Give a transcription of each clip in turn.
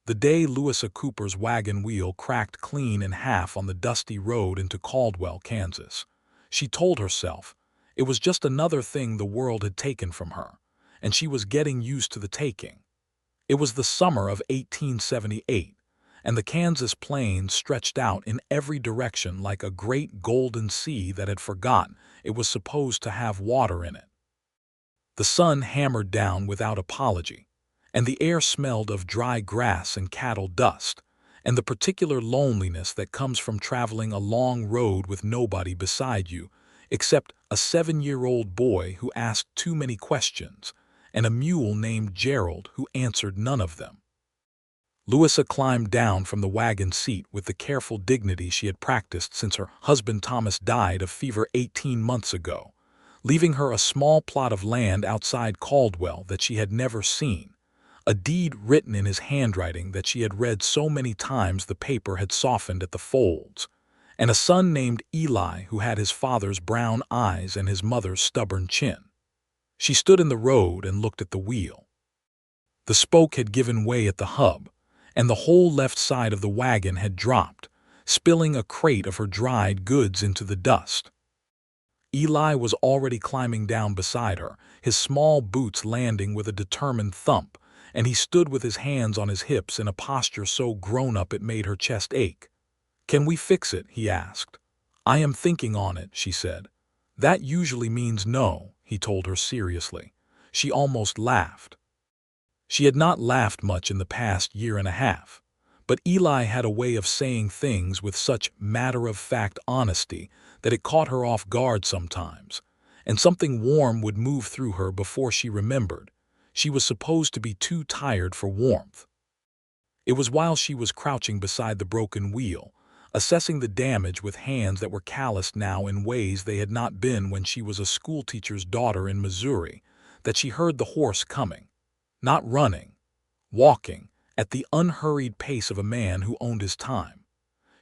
The day Louisa Cooper's wagon wheel cracked clean in half on the dusty road into Caldwell, Kansas. She told herself it was just another thing the world had taken from her, and she was getting used to the taking. It was the summer of 1878, and the Kansas plains stretched out in every direction like a great golden sea that had forgotten it was supposed to have water in it. The sun hammered down without apology, and the air smelled of dry grass and cattle dust, and the particular loneliness that comes from traveling a long road with nobody beside you, except a 7-year-old boy who asked too many questions, and a mule named Gerald who answered none of them. Louisa climbed down from the wagon seat with the careful dignity she had practiced since her husband Thomas died of fever 18 months ago, leaving her a small plot of land outside Caldwell that she had never seen, a deed written in his handwriting that she had read so many times the paper had softened at the folds, and a son named Eli who had his father's brown eyes and his mother's stubborn chin. She stood in the road and looked at the wheel. The spoke had given way at the hub, and the whole left side of the wagon had dropped, spilling a crate of her dried goods into the dust. Eli was already climbing down beside her, his small boots landing with a determined thump, and he stood with his hands on his hips in a posture so grown-up it made her chest ache. "Can we fix it?" he asked. "I am thinking on it," she said. "That usually means no," he told her seriously. She almost laughed. She had not laughed much in the past year and a half, but Eli had a way of saying things with such matter-of-fact honesty that it caught her off guard sometimes, and something warm would move through her before she remembered. She was supposed to be too tired for warmth. It was while she was crouching beside the broken wheel, assessing the damage with hands that were calloused now in ways they had not been when she was a schoolteacher's daughter in Missouri, that she heard the horse coming. Not running, walking, at the unhurried pace of a man who owned his time.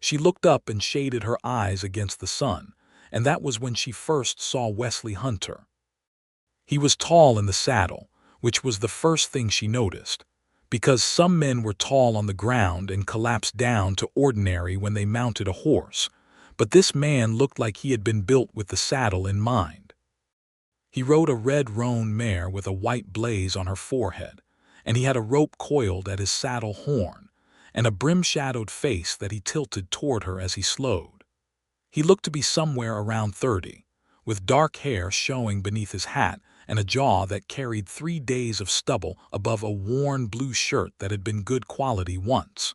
She looked up and shaded her eyes against the sun, and that was when she first saw Wesley Hunter. He was tall in the saddle, which was the first thing she noticed, because some men were tall on the ground and collapsed down to ordinary when they mounted a horse, but this man looked like he had been built with the saddle in mind. He rode a red roan mare with a white blaze on her forehead, and he had a rope coiled at his saddle horn, and a brim-shadowed face that he tilted toward her as he slowed. He looked to be somewhere around 30, with dark hair showing beneath his hat and a jaw that carried 3 days of stubble above a worn blue shirt that had been good quality once.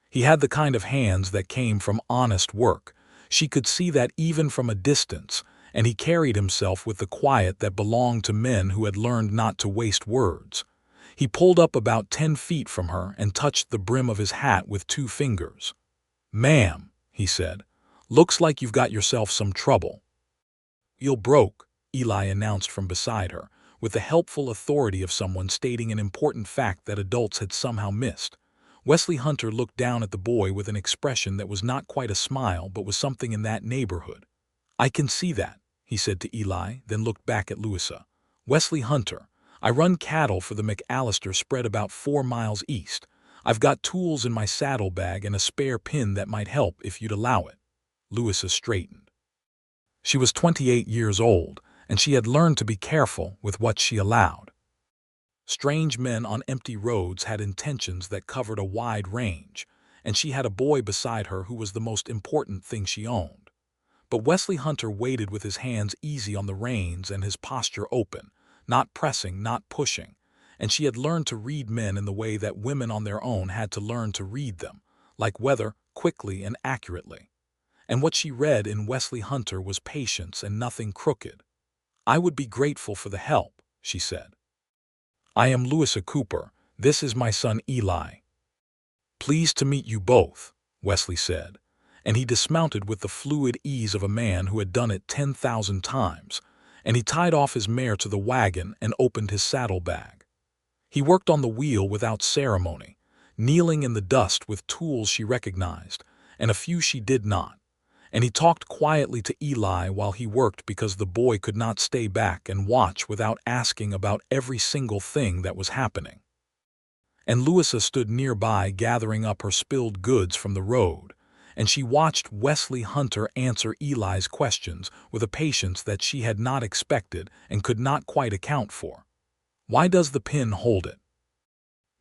He had the kind of hands that came from honest work. She could see that even from a distance, and he carried himself with the quiet that belonged to men who had learned not to waste words. He pulled up about 10 feet from her and touched the brim of his hat with 2 fingers. "Ma'am," he said, "looks like you've got yourself some trouble." "Wheel broke," Eli announced from beside her, with the helpful authority of someone stating an important fact that adults had somehow missed. Wesley Hunter looked down at the boy with an expression that was not quite a smile but was something in that neighborhood. "I can see that," he said to Eli, then looked back at Louisa. "Wesley Hunter. I run cattle for the McAllister spread about 4 miles east. I've got tools in my saddlebag and a spare pin that might help if you'd allow it." Louisa straightened. She was 28 years old, and she had learned to be careful with what she allowed. Strange men on empty roads had intentions that covered a wide range, and she had a boy beside her who was the most important thing she owned. But Wesley Hunter waited with his hands easy on the reins and his posture open, not pressing, not pushing, and she had learned to read men in the way that women on their own had to learn to read them, like weather, quickly and accurately. And what she read in Wesley Hunter was patience and nothing crooked. "I would be grateful for the help," she said. "I am Louisa Cooper. This is my son Eli." "Pleased to meet you both," Wesley said, and he dismounted with the fluid ease of a man who had done it 10,000 times, and he tied off his mare to the wagon and opened his saddlebag. He worked on the wheel without ceremony, kneeling in the dust with tools she recognized, and a few she did not, and he talked quietly to Eli while he worked because the boy could not stay back and watch without asking about every single thing that was happening. and Louisa stood nearby gathering up her spilled goods from the road, and she watched Wesley Hunter answer Eli's questions with a patience that she had not expected and could not quite account for. Why does the pin hold it?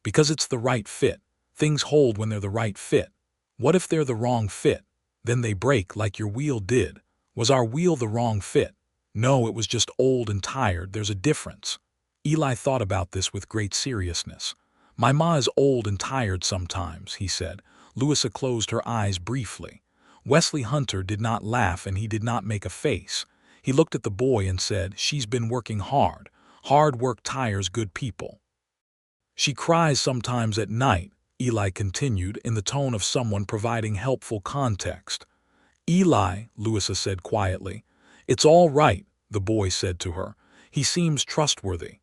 Because it's the right fit. Things hold when they're the right fit. What if they're the wrong fit? Then they break like your wheel did. Was our wheel the wrong fit? No, it was just old and tired. There's a difference. Eli thought about this with great seriousness. My ma is old and tired sometimes, he said. Louisa closed her eyes briefly. Wesley Hunter did not laugh and he did not make a face. He looked at the boy and said, "She's been working hard. Hard work tires good people." "She cries sometimes at night," Eli continued in the tone of someone providing helpful context. "Eli," Louisa said quietly. "It's all right," the boy said to her. "He seems trustworthy."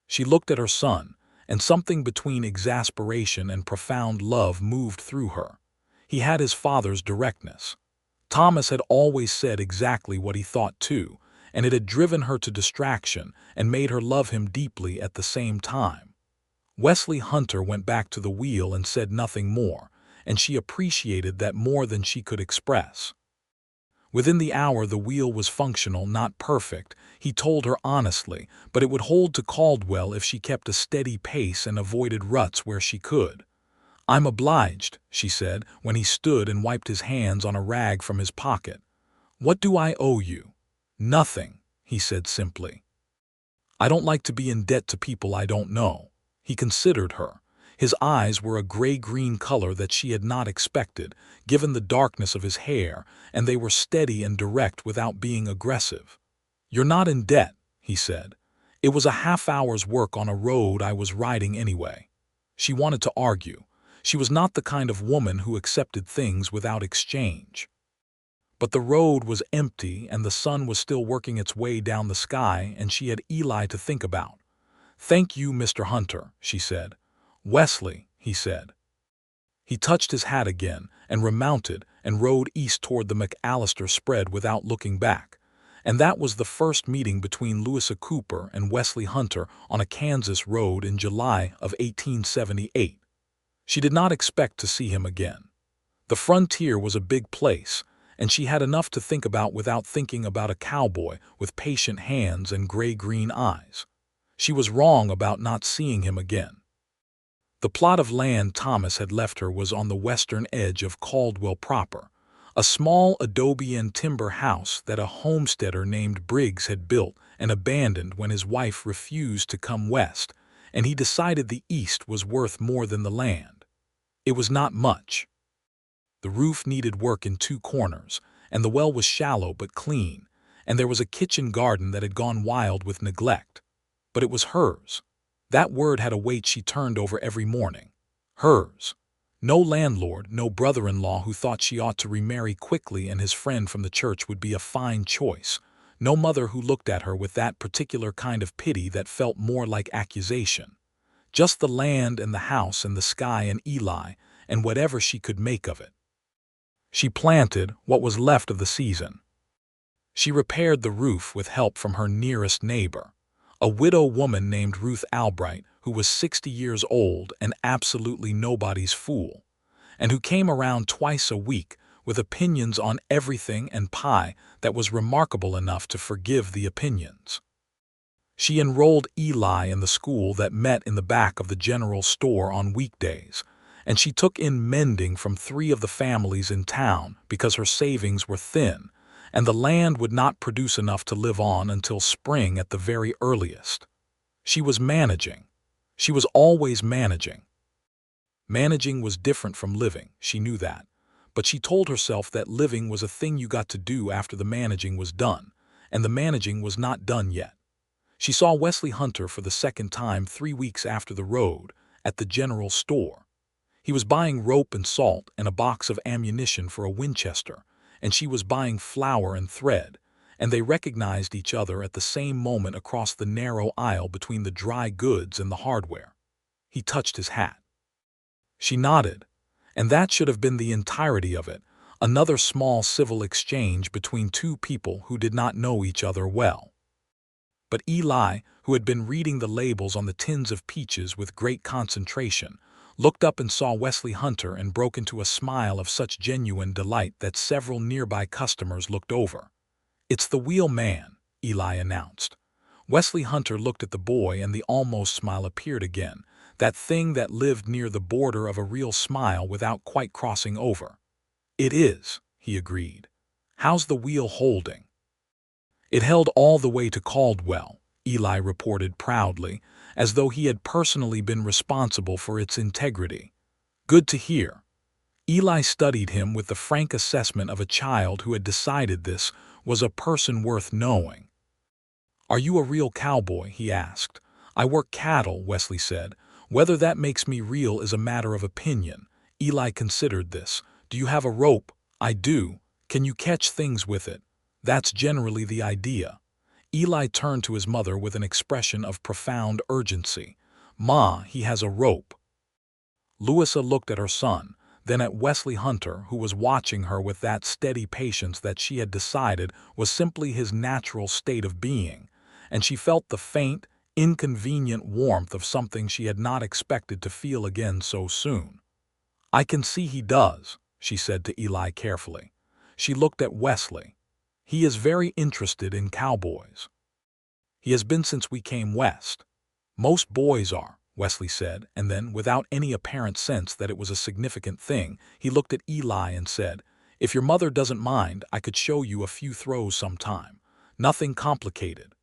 She looked at her son, and something between exasperation and profound love moved through her. He had his father's directness. Thomas had always said exactly what he thought too, and it had driven her to distraction and made her love him deeply at the same time. Wesley Hunter went back to the wheel and said nothing more, and she appreciated that more than she could express. Within the hour the wheel was functional, not perfect, he told her honestly, but it would hold to Caldwell if she kept a steady pace and avoided ruts where she could. "I'm obliged," she said, when he stood and wiped his hands on a rag from his pocket. "What do I owe you?" "Nothing," he said simply. "I don't like to be in debt to people I don't know." He considered her. His eyes were a gray-green color that she had not expected, given the darkness of his hair, and they were steady and direct without being aggressive. "You're not in debt," he said. "It was a half-hour's work on a road I was riding anyway." She wanted to argue. She was not the kind of woman who accepted things without exchange. But the road was empty and the sun was still working its way down the sky, and she had Eli to think about. "Thank you, Mr. Hunter," she said. "Wesley," he said. He touched his hat again and remounted and rode east toward the McAllister spread without looking back. And that was the first meeting between Louisa Cooper and Wesley Hunter on a Kansas road in July of 1878. She did not expect to see him again. The frontier was a big place, and she had enough to think about without thinking about a cowboy with patient hands and gray-green eyes. She was wrong about not seeing him again. The plot of land Thomas had left her was on the western edge of Caldwell proper, a small adobe and timber house that a homesteader named Briggs had built and abandoned when his wife refused to come west, and he decided the east was worth more than the land. It was not much. The roof needed work in 2 corners, and the well was shallow but clean, and there was a kitchen garden that had gone wild with neglect. But it was hers. That word had a weight she turned over every morning. Hers. No landlord, no brother-in-law who thought she ought to remarry quickly and his friend from the church would be a fine choice. No mother who looked at her with that particular kind of pity that felt more like accusation. Just the land and the house and the sky and Eli and whatever she could make of it. She planted what was left of the season. She repaired the roof with help from her nearest neighbor, a widow woman named Ruth Albright, who was 60 years old and absolutely nobody's fool, and who came around twice a week with opinions on everything and pie that was remarkable enough to forgive the opinions. She enrolled Eli in the school that met in the back of the general store on weekdays, and she took in mending from 3 of the families in town because her savings were thin, and the land would not produce enough to live on until spring at the very earliest. She was managing. She was always managing. Managing was different from living, she knew that, but she told herself that living was a thing you got to do after the managing was done, and the managing was not done yet. She saw Wesley Hunter for the second time 3 weeks after the road, at the general store. He was buying rope and salt and a box of ammunition for a Winchester, and she was buying flour and thread, and they recognized each other at the same moment across the narrow aisle between the dry goods and the hardware. He touched his hat. She nodded, and that should have been the entirety of it, another small civil exchange between 2 people who did not know each other well. But Eli, who had been reading the labels on the tins of peaches with great concentration, looked up and saw Wesley Hunter and broke into a smile of such genuine delight that several nearby customers looked over. "It's the wheel man," Eli announced. Wesley Hunter looked at the boy and the almost smile appeared again, that thing that lived near the border of a real smile without quite crossing over. "It is," he agreed. "How's the wheel holding?" "It held all the way to Caldwell," Eli reported proudly, as though he had personally been responsible for its integrity. "Good to hear." Eli studied him with the frank assessment of a child who had decided this was a person worth knowing. "Are you a real cowboy?" he asked. "I work cattle," Wesley said. "Whether that makes me real is a matter of opinion." Eli considered this. "Do you have a rope?" "I do." "Can you catch things with it?" "That's generally the idea." Eli turned to his mother with an expression of profound urgency. "Ma, he has a rope." Louisa looked at her son, then at Wesley Hunter, who was watching her with that steady patience that she had decided was simply his natural state of being, and she felt the faint, inconvenient warmth of something she had not expected to feel again so soon. "I can see he does," she said to Eli carefully. She looked at Wesley. "He is very interested in cowboys." "He has been since we came west." "Most boys are," Wesley said, and then, without any apparent sense that it was a significant thing, he looked at Eli and said, "If your mother doesn't mind, I could show you a few throws sometime. Nothing complicated."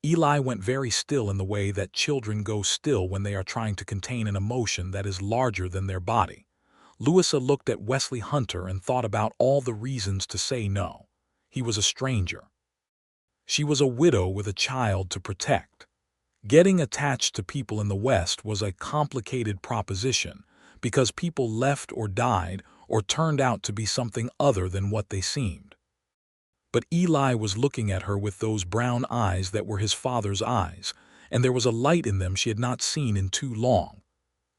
Eli went very still in the way that children go still when they are trying to contain an emotion that is larger than their body. Louisa looked at Wesley Hunter and thought about all the reasons to say no. He was a stranger. She was a widow with a child to protect. Getting attached to people in the West was a complicated proposition because people left or died or turned out to be something other than what they seemed. But Eli was looking at her with those brown eyes that were his father's eyes, and there was a light in them she had not seen in too long.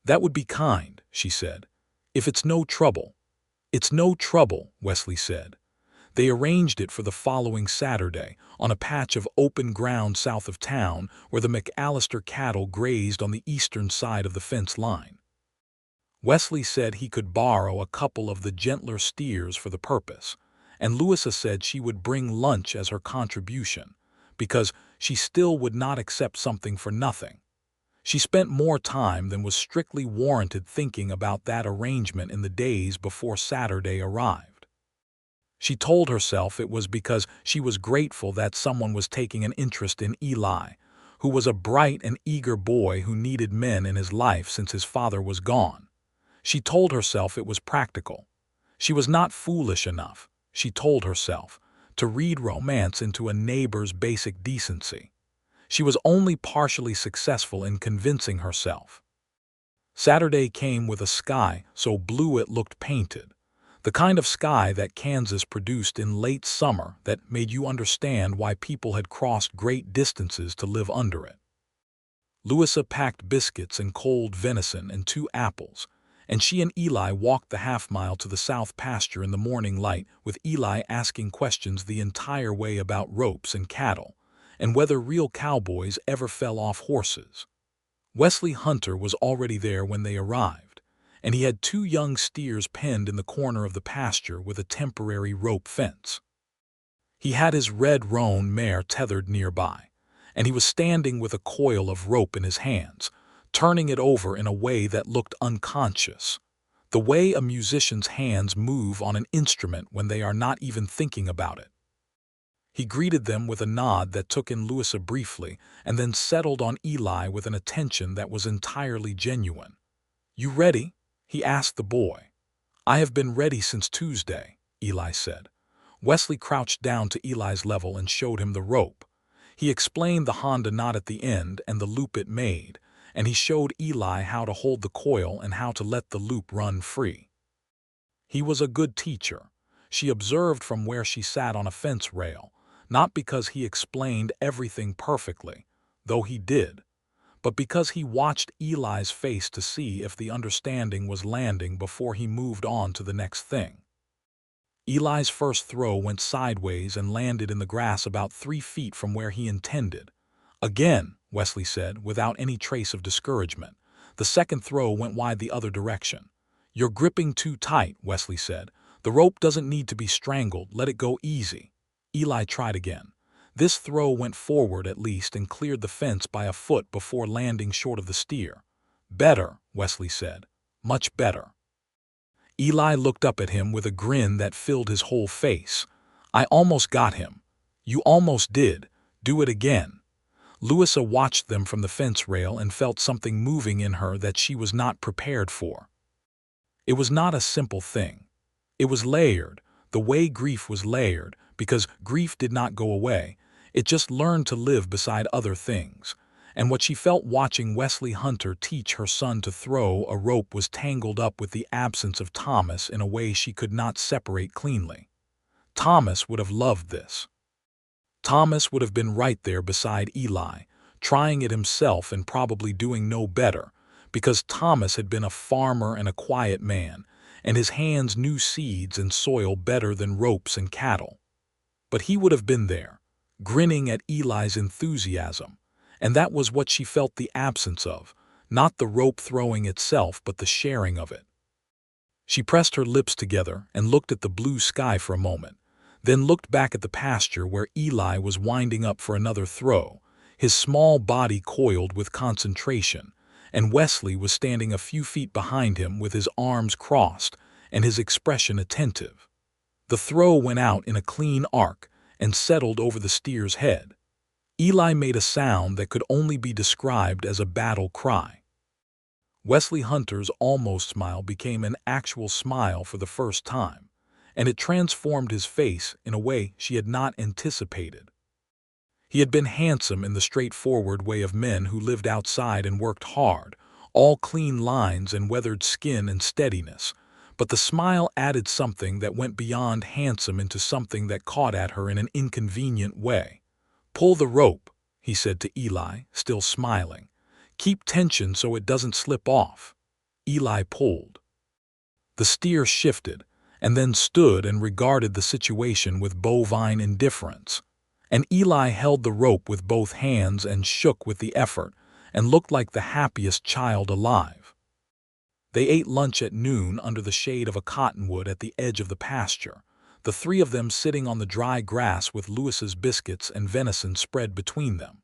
"That would be kind," she said. "If it's no trouble." "It's no trouble," Wesley said. They arranged it for the following Saturday on a patch of open ground south of town where the McAllister cattle grazed on the eastern side of the fence line. Wesley said he could borrow a couple of the gentler steers for the purpose, and Louisa said she would bring lunch as her contribution, because she still would not accept something for nothing. She spent more time than was strictly warranted thinking about that arrangement in the days before Saturday arrived. She told herself it was because she was grateful that someone was taking an interest in Eli, who was a bright and eager boy who needed men in his life since his father was gone. She told herself it was practical. She was not foolish enough, she told herself, to read romance into a neighbor's basic decency. She was only partially successful in convincing herself. Saturday came with a sky so blue it looked painted. The kind of sky that Kansas produced in late summer that made you understand why people had crossed great distances to live under it. Louisa packed biscuits and cold venison and 2 apples, and she and Eli walked the half-mile to the south pasture in the morning light, with Eli asking questions the entire way about ropes and cattle, and whether real cowboys ever fell off horses. Wesley Hunter was already there when they arrived, and he had 2 young steers penned in the corner of the pasture with a temporary rope fence. He had his red roan mare tethered nearby, and he was standing with a coil of rope in his hands, turning it over in a way that looked unconscious, the way a musician's hands move on an instrument when they are not even thinking about it. He greeted them with a nod that took in Louisa briefly and then settled on Eli with an attention that was entirely genuine. "You ready?" he asked the boy. "I have been ready since Tuesday," Eli said. Wesley crouched down to Eli's level and showed him the rope. He explained the Honda knot at the end and the loop it made, and he showed Eli how to hold the coil and how to let the loop run free. He was a good teacher, she observed from where she sat on a fence rail, not because he explained everything perfectly, though he did, but because he watched Eli's face to see if the understanding was landing before he moved on to the next thing. Eli's first throw went sideways and landed in the grass about 3 feet from where he intended. Again, Wesley said, without any trace of discouragement. The second throw went wide the other direction. You're gripping too tight, Wesley said. The rope doesn't need to be strangled, let it go easy. Eli tried again. This throw went forward at least and cleared the fence by a foot before landing short of the steer. Better, Wesley said. Much better. Eli looked up at him with a grin that filled his whole face. I almost got him. You almost did. Do it again. Louisa watched them from the fence rail and felt something moving in her that she was not prepared for. It was not a simple thing. It was layered, the way grief was layered, because grief did not go away. It just learned to live beside other things. And what she felt watching Wesley Hunter teach her son to throw a rope was tangled up with the absence of Thomas in a way she could not separate cleanly. Thomas would have loved this. Thomas would have been right there beside Eli, trying it himself and probably doing no better, because Thomas had been a farmer and a quiet man, and his hands knew seeds and soil better than ropes and cattle. But he would have been there, grinning at Eli's enthusiasm, and that was what she felt the absence of, not the rope throwing itself but the sharing of it. She pressed her lips together and looked at the blue sky for a moment, then looked back at the pasture where Eli was winding up for another throw, his small body coiled with concentration, and Wesley was standing a few feet behind him with his arms crossed and his expression attentive. The throw went out in a clean arc and settled over the steer's head. Eli made a sound that could only be described as a battle cry. Wesley Hunter's almost smile became an actual smile for the first time, and it transformed his face in a way she had not anticipated. He had been handsome in the straightforward way of men who lived outside and worked hard, all clean lines and weathered skin and steadiness, but the smile added something that went beyond handsome into something that caught at her in an inconvenient way. Pull the rope, he said to Eli, still smiling. Keep tension so it doesn't slip off. Eli pulled. The steer shifted, and then stood and regarded the situation with bovine indifference. And Eli held the rope with both hands and shook with the effort, and looked like the happiest child alive. They ate lunch at noon under the shade of a cottonwood at the edge of the pasture, the three of them sitting on the dry grass with Louisa's biscuits and venison spread between them.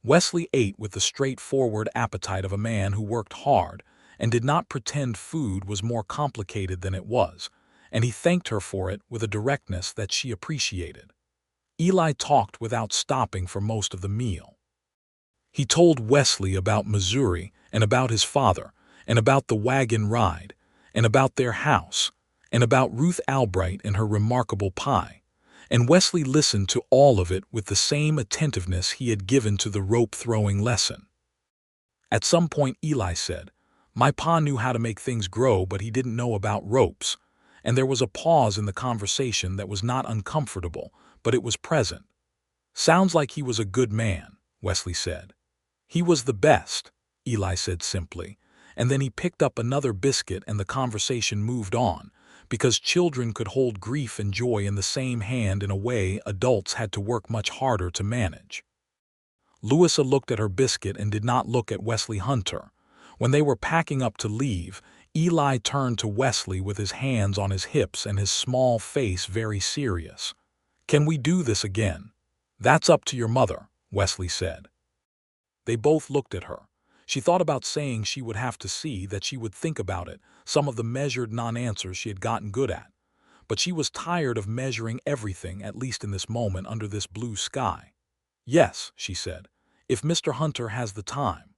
Wesley ate with the straightforward appetite of a man who worked hard and did not pretend food was more complicated than it was, and he thanked her for it with a directness that she appreciated. Eli talked without stopping for most of the meal. He told Wesley about Missouri and about his father and about the wagon ride and about their house and about Ruth Albright and her remarkable pie, and Wesley listened to all of it with the same attentiveness he had given to the rope-throwing lesson. At some point Eli said, "My pa knew how to make things grow, but he didn't know about ropes," and there was a pause in the conversation that was not uncomfortable, but it was present. "Sounds like he was a good man," Wesley said. "He was the best," Eli said simply, and then he picked up another biscuit and the conversation moved on, because children could hold grief and joy in the same hand in a way adults had to work much harder to manage. Louisa looked at her biscuit and did not look at Wesley Hunter. When they were packing up to leave, Eli turned to Wesley with his hands on his hips and his small face very serious. "Can we do this again?" "That's up to your mother," Wesley said. They both looked at her. She thought about saying she would have to see, that she would think about it, some of the measured non-answers she had gotten good at. But she was tired of measuring everything, at least in this moment under this blue sky. "Yes," she said, "if Mr. Hunter has the time."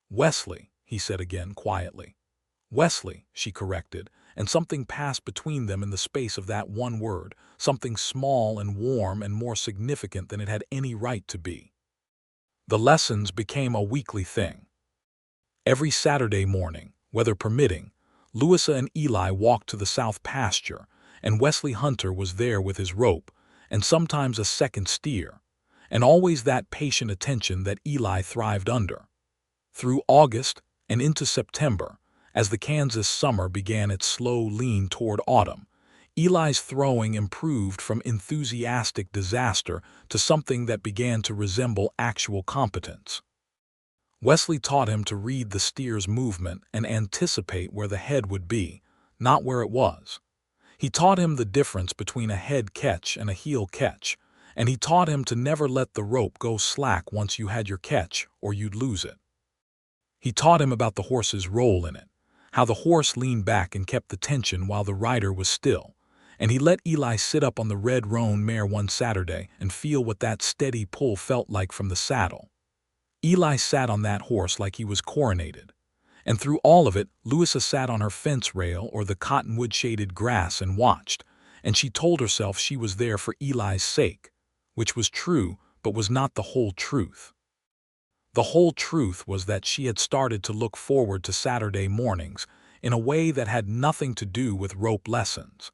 "Wesley," he said again quietly. "Wesley," she corrected, and something passed between them in the space of that one word, something small and warm and more significant than it had any right to be. The lessons became a weekly thing. Every Saturday morning, weather permitting, Louisa and Eli walked to the south pasture, and Wesley Hunter was there with his rope, and sometimes a second steer, and always that patient attention that Eli thrived under. Through August and into September, as the Kansas summer began its slow lean toward autumn, Eli's throwing improved from enthusiastic disaster to something that began to resemble actual competence. Wesley taught him to read the steer's movement and anticipate where the head would be, not where it was. He taught him the difference between a head catch and a heel catch, and he taught him to never let the rope go slack once you had your catch, or you'd lose it. He taught him about the horse's role in it, how the horse leaned back and kept the tension while the rider was still, and he let Eli sit up on the red roan mare one Saturday and feel what that steady pull felt like from the saddle. Eli sat on that horse like he was coronated, and through all of it, Louisa sat on her fence rail or the cottonwood-shaded grass and watched, and she told herself she was there for Eli's sake, which was true but was not the whole truth. The whole truth was that she had started to look forward to Saturday mornings in a way that had nothing to do with rope lessons,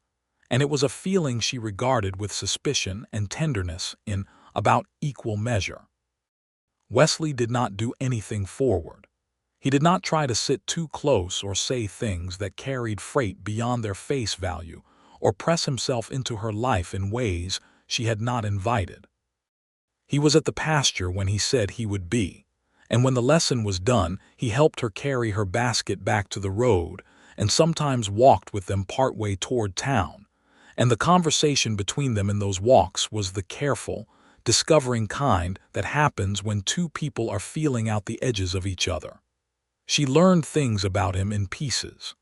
and it was a feeling she regarded with suspicion and tenderness in about equal measure. Wesley did not do anything forward. He did not try to sit too close or say things that carried freight beyond their face value or press himself into her life in ways she had not invited. He was at the pasture when he said he would be, and when the lesson was done, he helped her carry her basket back to the road and sometimes walked with them partway toward town, and the conversation between them in those walks was the careful, discovering kind that happens when two people are feeling out the edges of each other. She learned things about him in pieces.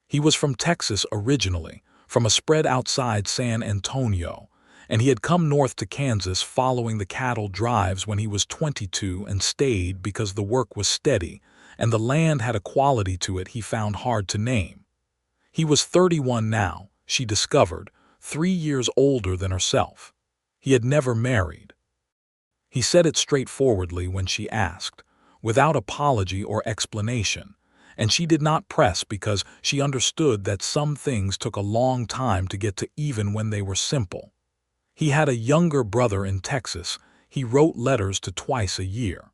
He was from Texas originally, from a spread outside San Antonio, and he had come north to Kansas following the cattle drives when he was 22 and stayed because the work was steady and the land had a quality to it he found hard to name. He was 31 now, she discovered, 3 years older than herself. He had never married. He said it straightforwardly when she asked, without apology or explanation, and she did not press because she understood that some things took a long time to get to even when they were simple. He had a younger brother in Texas he wrote letters to twice a year.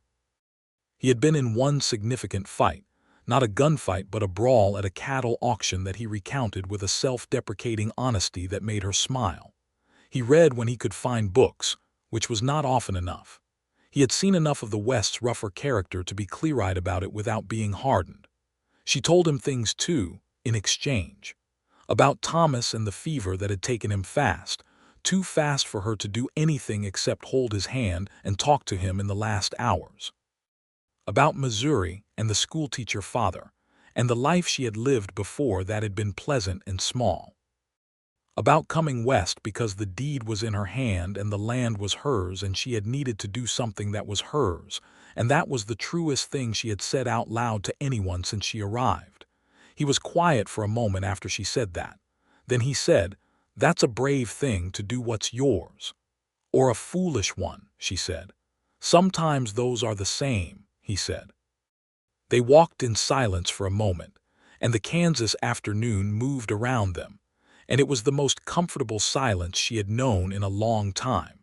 He had been in one significant fight, not a gunfight but a brawl at a cattle auction that he recounted with a self-deprecating honesty that made her smile. He read when he could find books, which was not often enough. He had seen enough of the West's rougher character to be clear-eyed about it without being hardened. She told him things, too, in exchange. About Thomas and the fever that had taken him fast, too fast for her to do anything except hold his hand and talk to him in the last hours. About Missouri and the schoolteacher father, and the life she had lived before that had been pleasant and small. About coming west because the deed was in her hand and the land was hers and she had needed to do something that was hers, and that was the truest thing she had said out loud to anyone since she arrived. He was quiet for a moment after she said that. Then he said, "That's a brave thing to do what's yours." "Or a foolish one," she said. "Sometimes those are the same," he said. They walked in silence for a moment, and the Kansas afternoon moved around them, and it was the most comfortable silence she had known in a long time.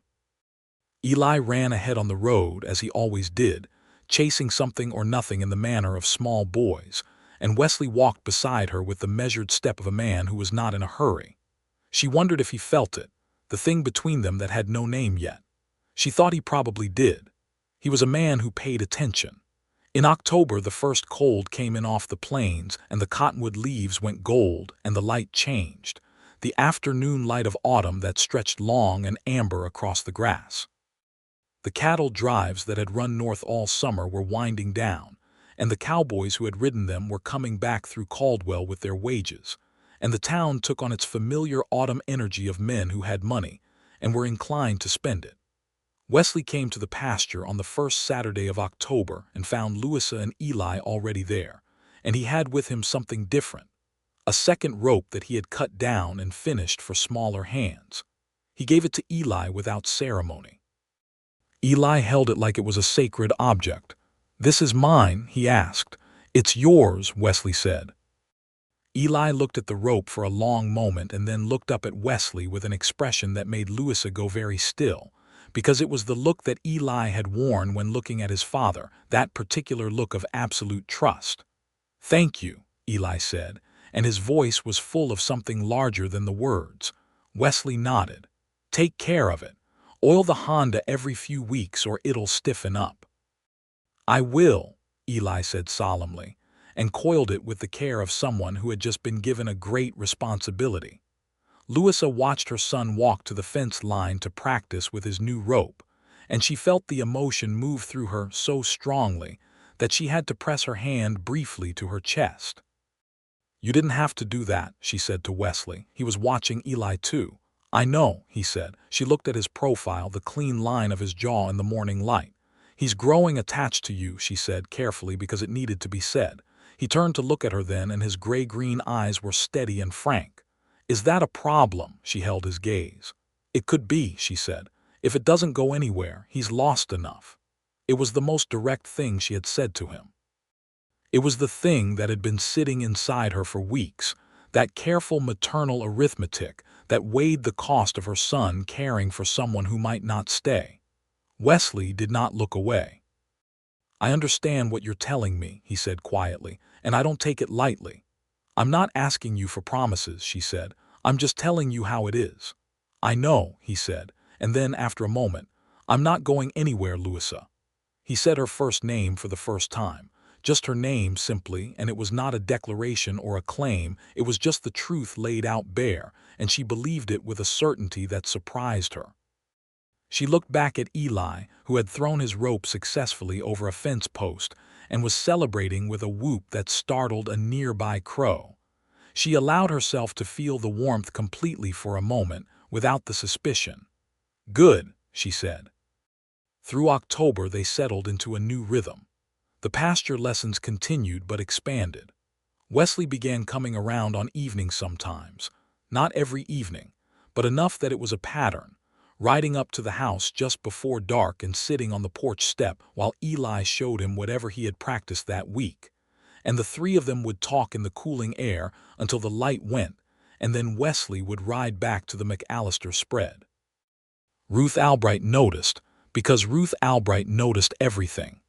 Eli ran ahead on the road, as he always did, chasing something or nothing in the manner of small boys, and Wesley walked beside her with the measured step of a man who was not in a hurry. She wondered if he felt it, the thing between them that had no name yet. She thought he probably did. He was a man who paid attention. In October, the first cold came in off the plains, and the cottonwood leaves went gold, and the light changed, the afternoon light of autumn that stretched long and amber across the grass. The cattle drives that had run north all summer were winding down, and the cowboys who had ridden them were coming back through Caldwell with their wages, and the town took on its familiar autumn energy of men who had money and were inclined to spend it. Wesley came to the pasture on the first Saturday of October and found Louisa and Eli already there, and he had with him something different, a second rope that he had cut down and finished for smaller hands. He gave it to Eli without ceremony. Eli held it like it was a sacred object. "This is mine," he asked. "It's yours," Wesley said. Eli looked at the rope for a long moment and then looked up at Wesley with an expression that made Louisa go very still, because it was the look that Eli had worn when looking at his father, that particular look of absolute trust. "Thank you," Eli said, and his voice was full of something larger than the words. Wesley nodded. "Take care of it. Oil the Honda every few weeks or it'll stiffen up." "I will," Eli said solemnly, and coiled it with the care of someone who had just been given a great responsibility. Louisa watched her son walk to the fence line to practice with his new rope, and she felt the emotion move through her so strongly that she had to press her hand briefly to her chest. "You didn't have to do that," she said to Wesley. He was watching Eli too. "I know," he said. She looked at his profile, the clean line of his jaw in the morning light. "He's growing attached to you," she said carefully because it needed to be said. He turned to look at her then, and his gray-green eyes were steady and frank. "Is that a problem?" She held his gaze. "It could be," she said. "If it doesn't go anywhere, he's lost enough." It was the most direct thing she had said to him. It was the thing that had been sitting inside her for weeks, that careful maternal arithmetic that weighed the cost of her son caring for someone who might not stay. Wesley did not look away. "I understand what you're telling me," he said quietly, "and I don't take it lightly." "I'm not asking you for promises," she said. "I'm just telling you how it is." "I know," he said, and then, after a moment, "I'm not going anywhere, Louisa." He said her first name for the first time. Just her name, simply, and it was not a declaration or a claim, it was just the truth laid out bare, and she believed it with a certainty that surprised her. She looked back at Eli, who had thrown his rope successfully over a fence post and was celebrating with a whoop that startled a nearby crow. She allowed herself to feel the warmth completely for a moment, without the suspicion. "Good," she said. Through October they settled into a new rhythm. The pasture lessons continued but expanded. Wesley began coming around on evenings sometimes, not every evening, but enough that it was a pattern, riding up to the house just before dark and sitting on the porch step while Eli showed him whatever he had practiced that week. And the three of them would talk in the cooling air until the light went, and then Wesley would ride back to the McAllister spread. Ruth Albright noticed, because Ruth Albright noticed everything.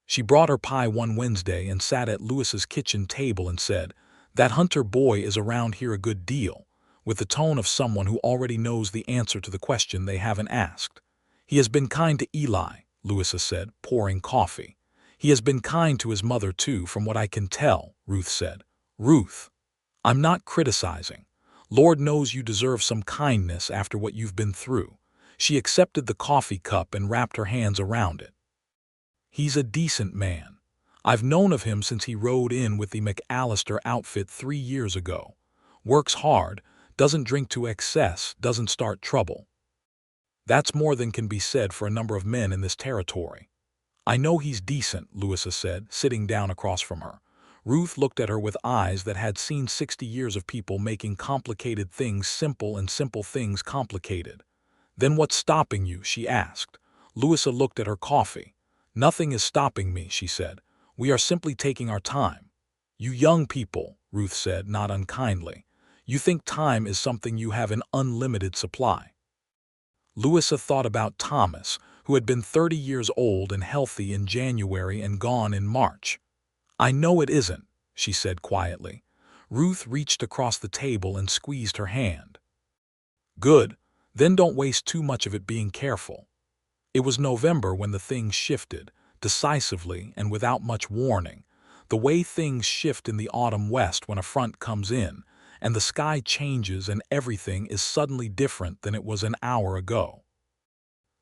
She brought her pie one Wednesday and sat at Louisa's kitchen table and said, "That Hunter boy is around here a good deal," with the tone of someone who already knows the answer to the question they haven't asked. "He has been kind to Eli," Louisa said, pouring coffee. "He has been kind to his mother too, from what I can tell," Ruth said. "Ruth, I'm not criticizing. Lord knows you deserve some kindness after what you've been through." She accepted the coffee cup and wrapped her hands around it. "He's a decent man. I've known of him since he rode in with the McAllister outfit 3 years ago. Works hard, doesn't drink to excess, doesn't start trouble. That's more than can be said for a number of men in this territory." "I know he's decent," Louisa said, sitting down across from her. Ruth looked at her with eyes that had seen 60 years of people making complicated things simple and simple things complicated. "Then what's stopping you?" she asked. Louisa looked at her coffee. "Nothing is stopping me," she said. "We are simply taking our time." "You young people," Ruth said, not unkindly, "you think time is something you have in unlimited supply." Louisa thought about Thomas, who had been 30 years old and healthy in January and gone in March. "I know it isn't," she said quietly. Ruth reached across the table and squeezed her hand. "Good, then don't waste too much of it being careful." It was November when the things shifted, decisively and without much warning, the way things shift in the autumn west when a front comes in, and the sky changes and everything is suddenly different than it was an hour ago.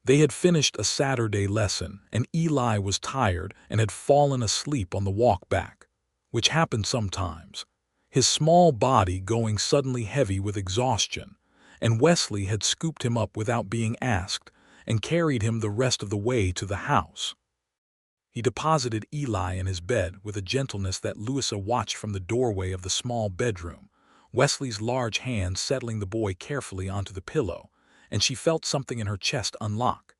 They had finished a Saturday lesson, and Eli was tired and had fallen asleep on the walk back, which happened sometimes, his small body going suddenly heavy with exhaustion, and Wesley had scooped him up without being asked and carried him the rest of the way to the house. He deposited Eli in his bed with a gentleness that Louisa watched from the doorway of the small bedroom, Wesley's large hand settling the boy carefully onto the pillow, and she felt something in her chest unlock.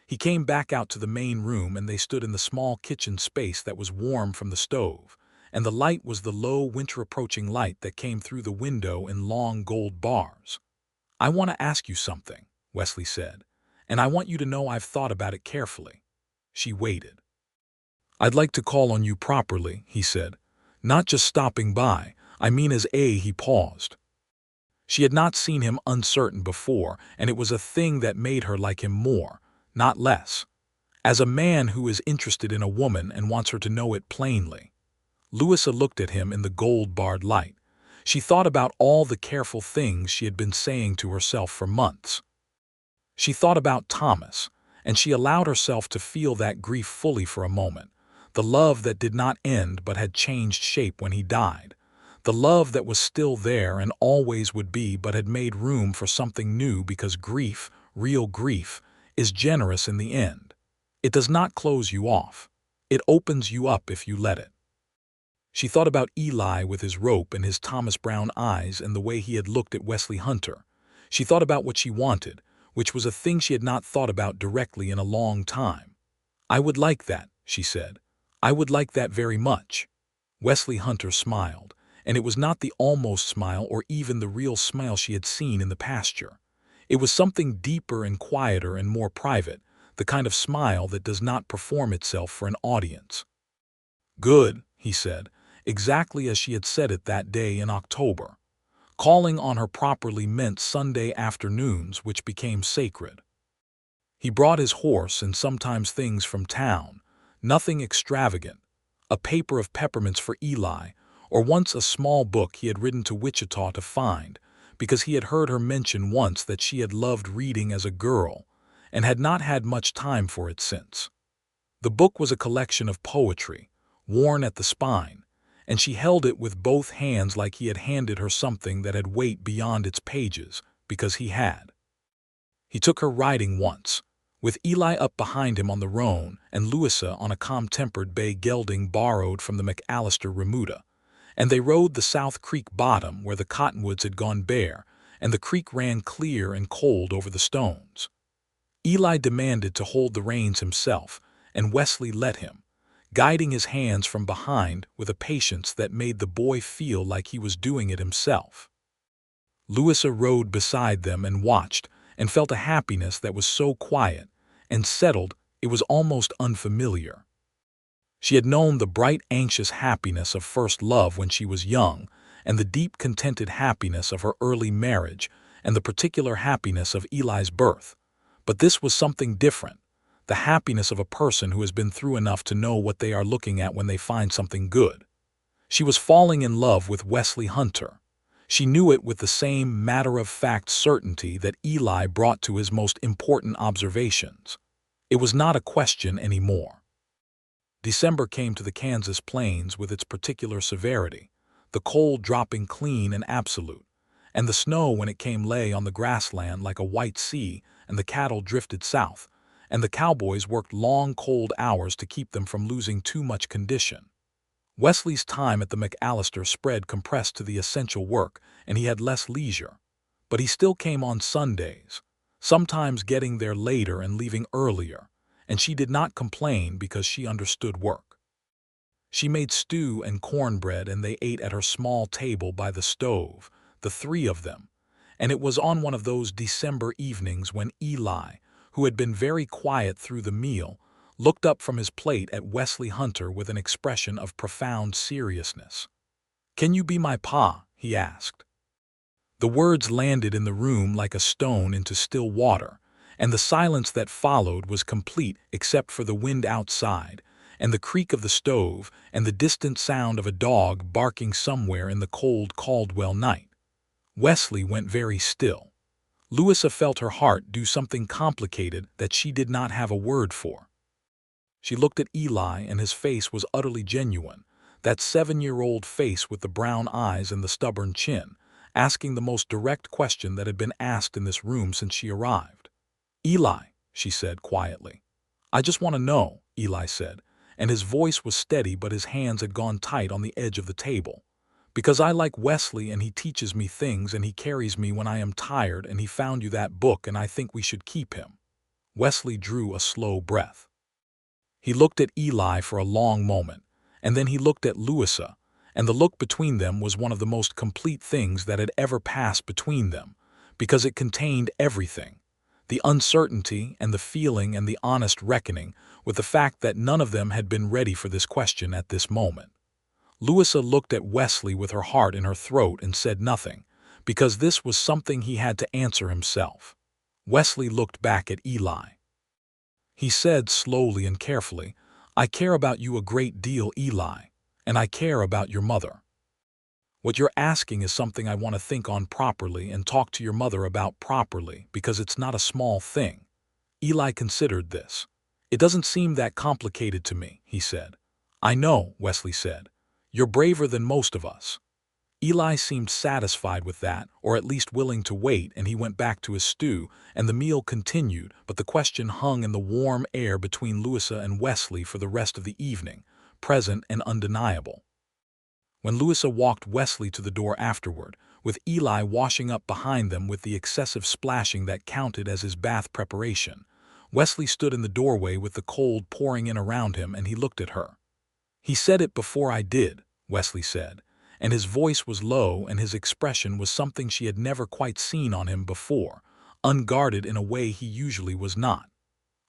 He came back out to the main room and they stood in the small kitchen space that was warm from the stove, and the light was the low winter-approaching light that came through the window in long gold bars. "I want to ask you something," Wesley said, "and I want you to know I've thought about it carefully." She waited. "I'd like to call on you properly," he said. "Not just stopping by. I mean as A. He paused. She had not seen him uncertain before, and it was a thing that made her like him more, not less. As a man who is interested in a woman and wants her to know it plainly. Louisa looked at him in the gold-barred light. She thought about all the careful things she had been saying to herself for months. She thought about Thomas, and she allowed herself to feel that grief fully for a moment. The love that did not end but had changed shape when he died. The love that was still there and always would be but had made room for something new because grief, real grief, is generous in the end. It does not close you off. It opens you up if you let it. She thought about Eli with his rope and his Thomas Brown eyes and the way he had looked at Wesley Hunter. She thought about what she wanted, which was a thing she had not thought about directly in a long time. I would like that, she said. I would like that very much. Wesley Hunter smiled, and it was not the almost smile or even the real smile she had seen in the pasture. It was something deeper and quieter and more private, the kind of smile that does not perform itself for an audience. Good, he said, exactly as she had said it that day in October. Calling on her properly meant Sunday afternoons which became sacred. He brought his horse and sometimes things from town, nothing extravagant, a paper of peppermints for Eli, or once a small book he had ridden to Wichita to find, because he had heard her mention once that she had loved reading as a girl, and had not had much time for it since. The book was a collection of poetry, worn at the spine, and she held it with both hands like he had handed her something that had weight beyond its pages, because he had. He took her riding once, with Eli up behind him on the roan and Louisa on a calm-tempered bay gelding borrowed from the McAllister remuda, and they rode the South Creek bottom where the cottonwoods had gone bare, and the creek ran clear and cold over the stones. Eli demanded to hold the reins himself, and Wesley let him, guiding his hands from behind with a patience that made the boy feel like he was doing it himself. Louisa rode beside them and watched, and felt a happiness that was so quiet and settled it was almost unfamiliar. She had known the bright, anxious happiness of first love when she was young, and the deep, contented happiness of her early marriage, and the particular happiness of Eli's birth. But this was something different. The happiness of a person who has been through enough to know what they are looking at when they find something good. She was falling in love with Wesley Hunter. She knew it with the same matter-of-fact certainty that Eli brought to his most important observations. It was not a question anymore. December came to the Kansas plains with its particular severity, the cold dropping clean and absolute, and the snow when it came lay on the grassland like a white sea, and the cattle drifted south, and the cowboys worked long, cold hours to keep them from losing too much condition. Wesley's time at the McAllister spread compressed to the essential work, and he had less leisure. But he still came on Sundays, sometimes getting there later and leaving earlier, and she did not complain because she understood work. She made stew and cornbread, and they ate at her small table by the stove, the three of them, and it was on one of those December evenings when Eli, who had been very quiet through the meal, looked up from his plate at Wesley Hunter with an expression of profound seriousness. "Can you be my pa?" he asked. The words landed in the room like a stone into still water, and the silence that followed was complete except for the wind outside, and the creak of the stove, and the distant sound of a dog barking somewhere in the cold Caldwell night. Wesley went very still. Louisa felt her heart do something complicated that she did not have a word for. She looked at Eli, and his face was utterly genuine, that 7-year-old face with the brown eyes and the stubborn chin, asking the most direct question that had been asked in this room since she arrived. "Eli," she said quietly. "I just want to know," Eli said, and his voice was steady but his hands had gone tight on the edge of the table. "Because I like Wesley and he teaches me things and he carries me when I am tired and he found you that book and I think we should keep him." Wesley drew a slow breath. He looked at Eli for a long moment, and then he looked at Louisa, and the look between them was one of the most complete things that had ever passed between them, because it contained everything, the uncertainty and the feeling and the honest reckoning with the fact that none of them had been ready for this question at this moment. Louisa looked at Wesley with her heart in her throat and said nothing, because this was something he had to answer himself. Wesley looked back at Eli. He said slowly and carefully, "I care about you a great deal, Eli, and I care about your mother. What you're asking is something I want to think on properly and talk to your mother about properly, because it's not a small thing." Eli considered this. "It doesn't seem that complicated to me," he said. "I know," Wesley said. "You're braver than most of us." Eli seemed satisfied with that, or at least willing to wait, and he went back to his stew, and the meal continued, but the question hung in the warm air between Louisa and Wesley for the rest of the evening, present and undeniable. When Louisa walked Wesley to the door afterward, with Eli washing up behind them with the excessive splashing that counted as his bath preparation, Wesley stood in the doorway with the cold pouring in around him, and he looked at her. "He said it before I did," Wesley said, and his voice was low and his expression was something she had never quite seen on him before, unguarded in a way he usually was not.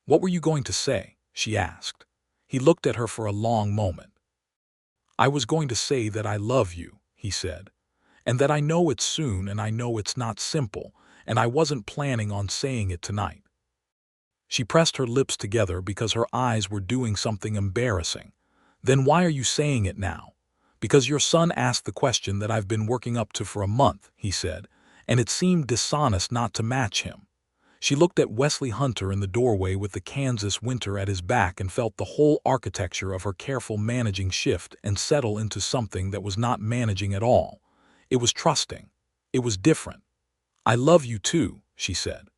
"What were you going to say?" she asked. He looked at her for a long moment. "I was going to say that I love you," he said, "and that I know it's soon and I know it's not simple, and I wasn't planning on saying it tonight." She pressed her lips together because her eyes were doing something embarrassing. "Then why are you saying it now?" "Because your son asked the question that I've been working up to for a month," he said, "and it seemed dishonest not to match him." She looked at Wesley Hunter in the doorway with the Kansas winter at his back and felt the whole architecture of her careful managing shift and settle into something that was not managing at all. It was trusting. It was different. "I love you too," she said.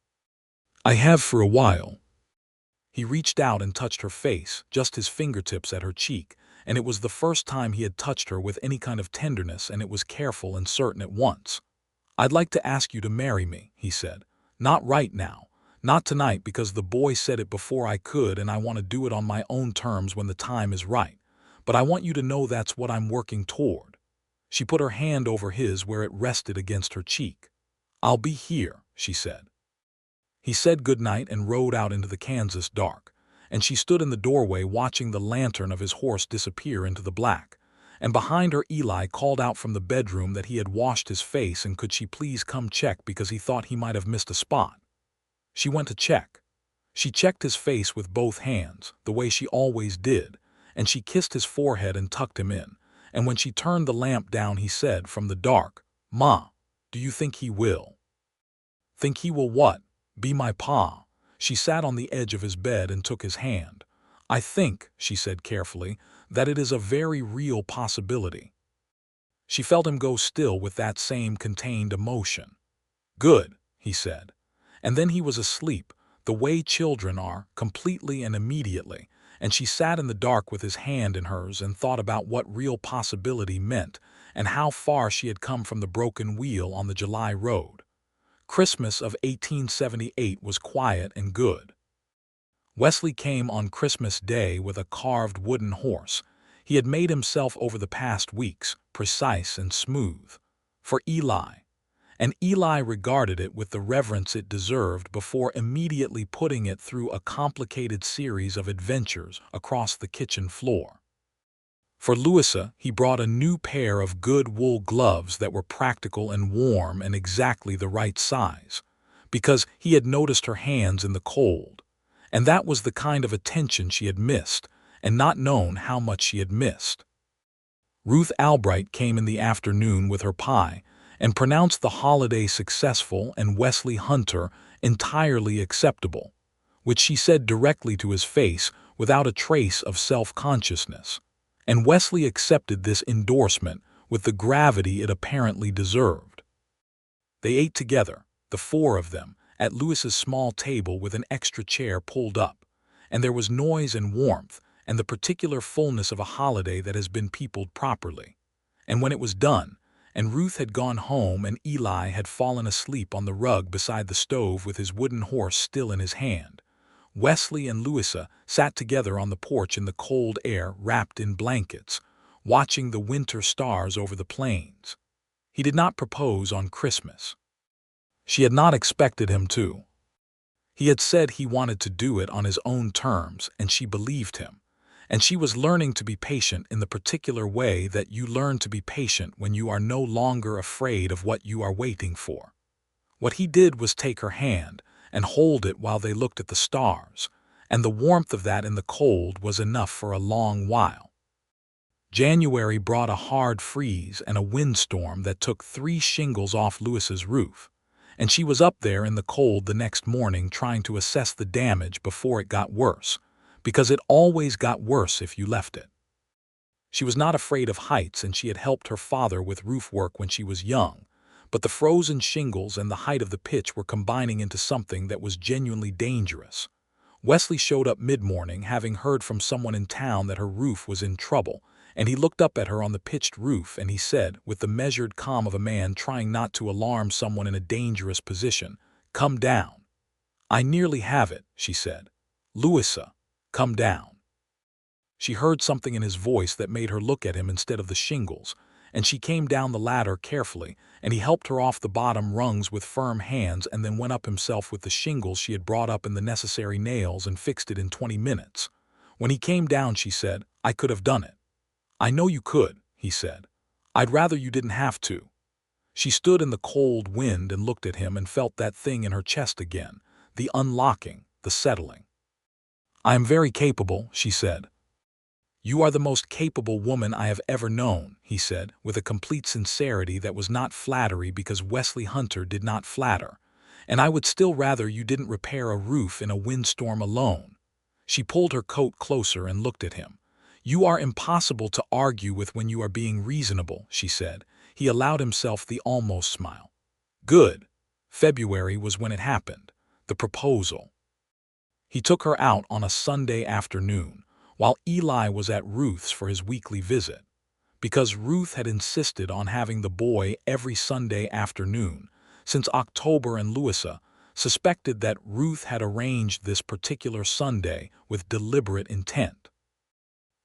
"I have for a while." He reached out and touched her face, just his fingertips at her cheek, and it was the first time he had touched her with any kind of tenderness, and it was careful and certain at once. "I'd like to ask you to marry me," he said. "Not right now. Not tonight, because the boy said it before I could, and I want to do it on my own terms when the time is right. But I want you to know that's what I'm working toward." She put her hand over his where it rested against her cheek. "I'll be here," she said. He said goodnight and rode out into the Kansas dark, and she stood in the doorway watching the lantern of his horse disappear into the black. And behind her Eli called out from the bedroom that he had washed his face and could she please come check because he thought he might have missed a spot. She went to check. She checked his face with both hands, the way she always did, and she kissed his forehead and tucked him in. And when she turned the lamp down, he said from the dark, "Ma, do you think he will?" "Think he will what? Be my pa?" She sat on the edge of his bed and took his hand. "I think," she said carefully, "that it is a very real possibility." She felt him go still with that same contained emotion. "Good," he said. And then he was asleep, the way children are, completely and immediately, and she sat in the dark with his hand in hers and thought about what real possibility meant and how far she had come from the broken wheel on the July road. Christmas of 1878 was quiet and good. Wesley came on Christmas Day with a carved wooden horse he had made himself over the past weeks, precise and smooth, for Eli. And Eli regarded it with the reverence it deserved before immediately putting it through a complicated series of adventures across the kitchen floor. For Louisa, he brought a new pair of good wool gloves that were practical and warm and exactly the right size, because he had noticed her hands in the cold, and that was the kind of attention she had missed and not known how much she had missed. Ruth Albright came in the afternoon with her pie and pronounced the holiday successful and Wesley Hunter entirely acceptable, which she said directly to his face without a trace of self-consciousness. And Wesley accepted this endorsement with the gravity it apparently deserved. They ate together, the four of them, at Louis's small table with an extra chair pulled up, and there was noise and warmth and the particular fullness of a holiday that has been peopled properly. And when it was done, and Ruth had gone home and Eli had fallen asleep on the rug beside the stove with his wooden horse still in his hand, Wesley and Louisa sat together on the porch in the cold air wrapped in blankets, watching the winter stars over the plains. He did not propose on Christmas. She had not expected him to. He had said he wanted to do it on his own terms, and she believed him. And she was learning to be patient in the particular way that you learn to be patient when you are no longer afraid of what you are waiting for. What he did was take her hand and hold it while they looked at the stars, and the warmth of that in the cold was enough for a long while. January brought a hard freeze and a windstorm that took 3 shingles off Louisa's roof, and she was up there in the cold the next morning trying to assess the damage before it got worse, because it always got worse if you left it. She was not afraid of heights, and she had helped her father with roof work when she was young, but the frozen shingles and the height of the pitch were combining into something that was genuinely dangerous. Wesley showed up mid-morning, having heard from someone in town that her roof was in trouble, and he looked up at her on the pitched roof and he said, with the measured calm of a man trying not to alarm someone in a dangerous position, "Come down." "I nearly have it," she said. "Louisa, come down." She heard something in his voice that made her look at him instead of the shingles, and she came down the ladder carefully, and he helped her off the bottom rungs with firm hands and then went up himself with the shingles she had brought up and the necessary nails and fixed it in 20 minutes. When he came down, she said, "I could have done it." "I know you could," he said. "I'd rather you didn't have to." She stood in the cold wind and looked at him and felt that thing in her chest again, the unlocking, the settling. "I am very capable," she said. "You are the most capable woman I have ever known," he said, with a complete sincerity that was not flattery, because Wesley Hunter did not flatter. "And I would still rather you didn't repair a roof in a windstorm alone." She pulled her coat closer and looked at him. "You are impossible to argue with when you are being reasonable," she said. He allowed himself the almost smile. "Good." February was when it happened. The proposal. He took her out on a Sunday afternoon, while Eli was at Ruth's for his weekly visit. Because Ruth had insisted on having the boy every Sunday afternoon since October, and Louisa suspected that Ruth had arranged this particular Sunday with deliberate intent.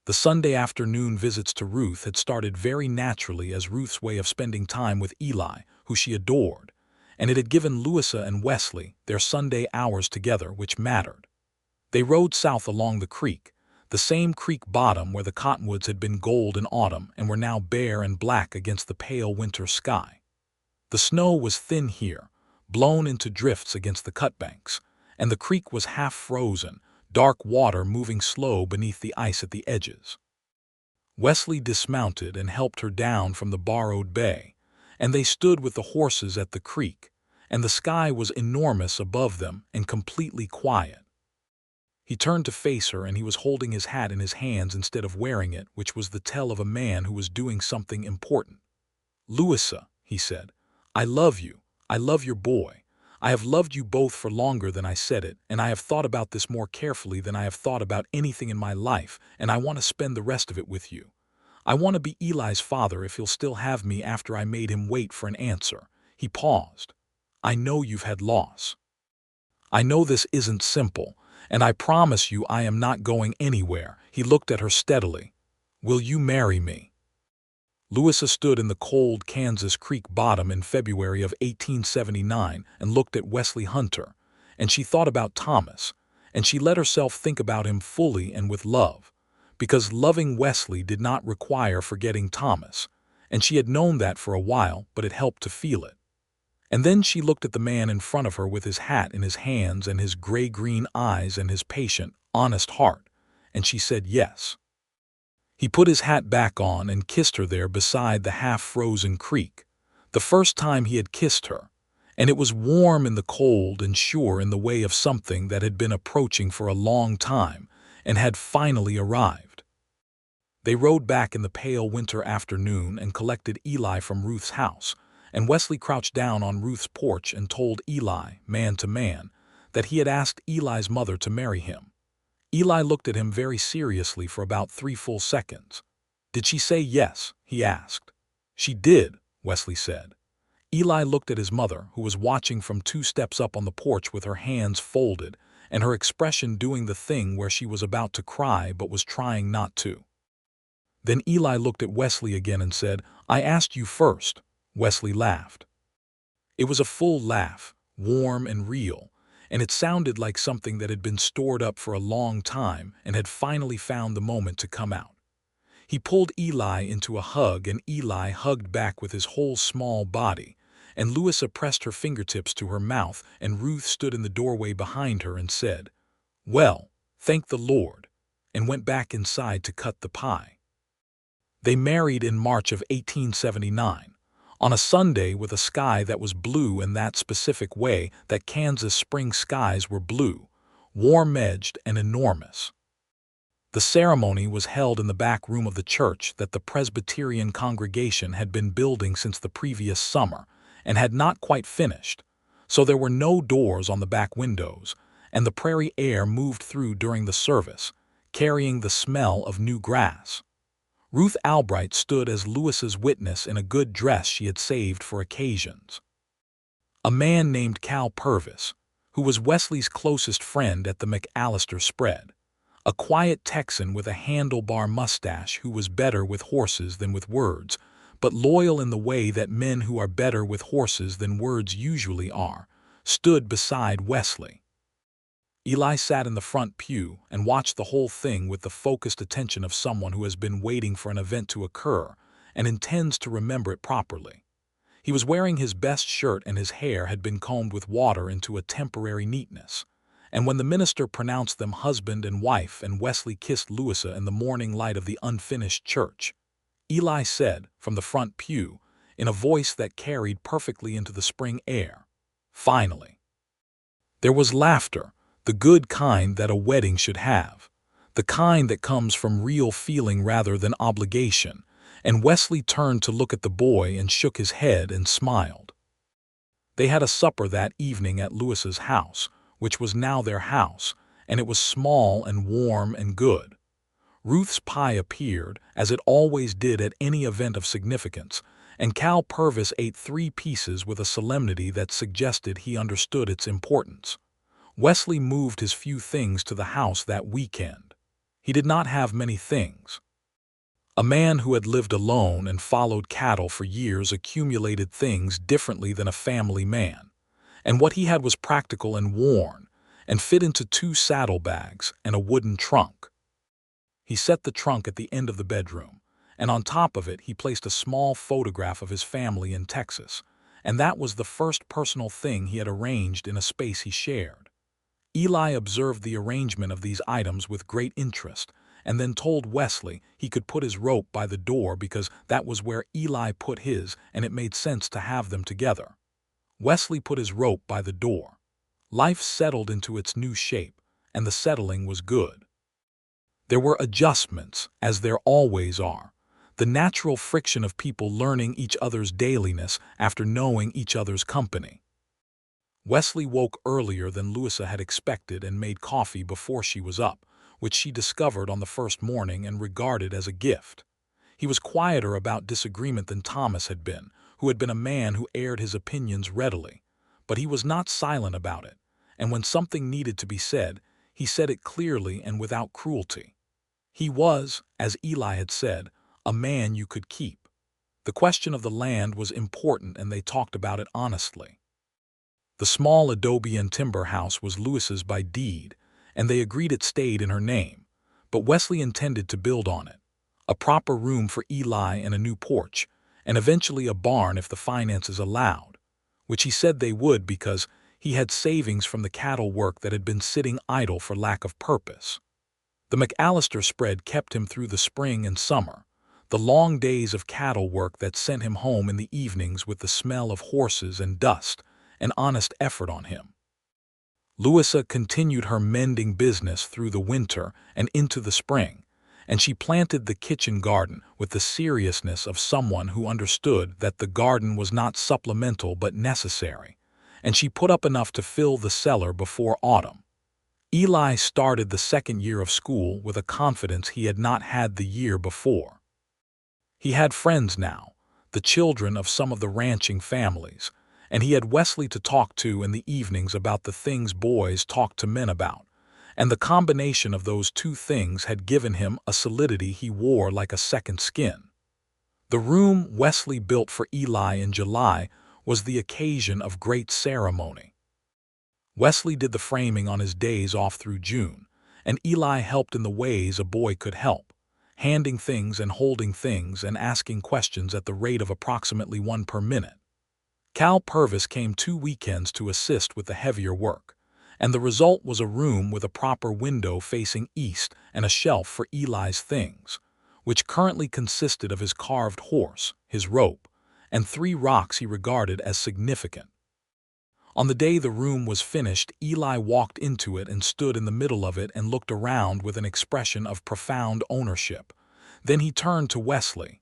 The Sunday afternoon visits to Ruth had started very naturally as Ruth's way of spending time with Eli, who she adored, and it had given Louisa and Wesley their Sunday hours together, which mattered. They rode south along the creek, the same creek bottom where the cottonwoods had been gold in autumn and were now bare and black against the pale winter sky. The snow was thin here, blown into drifts against the cutbanks, and the creek was half frozen, dark water moving slow beneath the ice at the edges. Wesley dismounted and helped her down from the borrowed bay, and they stood with the horses at the creek, and the sky was enormous above them and completely quiet. He turned to face her, and he was holding his hat in his hands instead of wearing it, which was the tell of a man who was doing something important. "Louisa," he said, "I love you. I love your boy. I have loved you both for longer than I said it, and I have thought about this more carefully than I have thought about anything in my life, and I want to spend the rest of it with you. I want to be Eli's father if he'll still have me after I made him wait for an answer." He paused. "I know you've had loss. I know this isn't simple, and I promise you I am not going anywhere." He looked at her steadily. "Will you marry me?" Louisa stood in the cold Kansas Creek bottom in February of 1879 and looked at Wesley Hunter, and she thought about Thomas, and she let herself think about him fully and with love, because loving Wesley did not require forgetting Thomas, and she had known that for a while, but it helped to feel it. And then she looked at the man in front of her with his hat in his hands and his gray-green eyes and his patient, honest heart, and she said yes. He put his hat back on and kissed her there beside the half-frozen creek, the first time he had kissed her, and it was warm in the cold and sure in the way of something that had been approaching for a long time and had finally arrived. They rode back in the pale winter afternoon and collected Eli from Ruth's house, and Wesley crouched down on Ruth's porch and told Eli, man to man, that he had asked Eli's mother to marry him. Eli looked at him very seriously for about 3 full seconds. "Did she say yes?" he asked. "She did," Wesley said. Eli looked at his mother, who was watching from 2 steps up on the porch with her hands folded and her expression doing the thing where she was about to cry but was trying not to. Then Eli looked at Wesley again and said, "I asked you first." Wesley laughed. It was a full laugh, warm and real, and it sounded like something that had been stored up for a long time and had finally found the moment to come out. He pulled Eli into a hug, and Eli hugged back with his whole small body, and Louisa pressed her fingertips to her mouth, and Ruth stood in the doorway behind her and said, "Well, thank the Lord," and went back inside to cut the pie. They married in March of 1879, on a Sunday with a sky that was blue in that specific way that Kansas spring skies were blue, warm-edged and enormous. The ceremony was held in the back room of the church that the Presbyterian congregation had been building since the previous summer and had not quite finished, so there were no doors on the back windows, and the prairie air moved through during the service, carrying the smell of new grass. Ruth Albright stood as Louisa's witness in a good dress she had saved for occasions. A man named Cal Purvis, who was Wesley's closest friend at the McAllister spread, a quiet Texan with a handlebar mustache who was better with horses than with words, but loyal in the way that men who are better with horses than words usually are, stood beside Wesley. Eli sat in the front pew and watched the whole thing with the focused attention of someone who has been waiting for an event to occur and intends to remember it properly. He was wearing his best shirt, and his hair had been combed with water into a temporary neatness. And when the minister pronounced them husband and wife and Wesley kissed Louisa in the morning light of the unfinished church, Eli said, from the front pew, in a voice that carried perfectly into the spring air, "Finally." There was laughter, the good kind that a wedding should have, the kind that comes from real feeling rather than obligation, and Wesley turned to look at the boy and shook his head and smiled. They had a supper that evening at Louisa's house, which was now their house, and it was small and warm and good. Ruth's pie appeared, as it always did at any event of significance, and Cal Purvis ate 3 pieces with a solemnity that suggested he understood its importance. Wesley moved his few things to the house that weekend. He did not have many things. A man who had lived alone and followed cattle for years accumulated things differently than a family man, and what he had was practical and worn, and fit into 2 saddlebags and a wooden trunk. He set the trunk at the end of the bedroom, and on top of it he placed a small photograph of his family in Texas, and that was the first personal thing he had arranged in a space he shared. Eli observed the arrangement of these items with great interest, and then told Wesley he could put his rope by the door because that was where Eli put his, and it made sense to have them together. Wesley put his rope by the door. Life settled into its new shape, and the settling was good. There were adjustments, as there always are, the natural friction of people learning each other's dailiness after knowing each other's company. Wesley woke earlier than Louisa had expected and made coffee before she was up, which she discovered on the first morning and regarded as a gift. He was quieter about disagreement than Thomas had been, who had been a man who aired his opinions readily, but he was not silent about it, and when something needed to be said, he said it clearly and without cruelty. He was, as Eli had said, a man you could keep. The question of the land was important, and they talked about it honestly. The small adobe and timber house was Louisa's by deed, and they agreed it stayed in her name, but Wesley intended to build on it, a proper room for Eli and a new porch, and eventually a barn if the finances allowed, which he said they would because he had savings from the cattle work that had been sitting idle for lack of purpose. The McAllister spread kept him through the spring and summer, the long days of cattle work that sent him home in the evenings with the smell of horses and dust, an honest effort on him. Louisa continued her mending business through the winter and into the spring, and she planted the kitchen garden with the seriousness of someone who understood that the garden was not supplemental but necessary, and she put up enough to fill the cellar before autumn. Eli started the second year of school with a confidence he had not had the year before. He had friends now, the children of some of the ranching families, and he had Wesley to talk to in the evenings about the things boys talk to men about, and the combination of those 2 things had given him a solidity he wore like a second skin. The room Wesley built for Eli in July was the occasion of great ceremony. Wesley did the framing on his days off through June, and Eli helped in the ways a boy could help, handing things and holding things and asking questions at the rate of approximately one per minute. Cal Purvis came 2 weekends to assist with the heavier work, and the result was a room with a proper window facing east and a shelf for Eli's things, which currently consisted of his carved horse, his rope, and 3 rocks he regarded as significant. On the day the room was finished, Eli walked into it and stood in the middle of it and looked around with an expression of profound ownership. Then he turned to Wesley.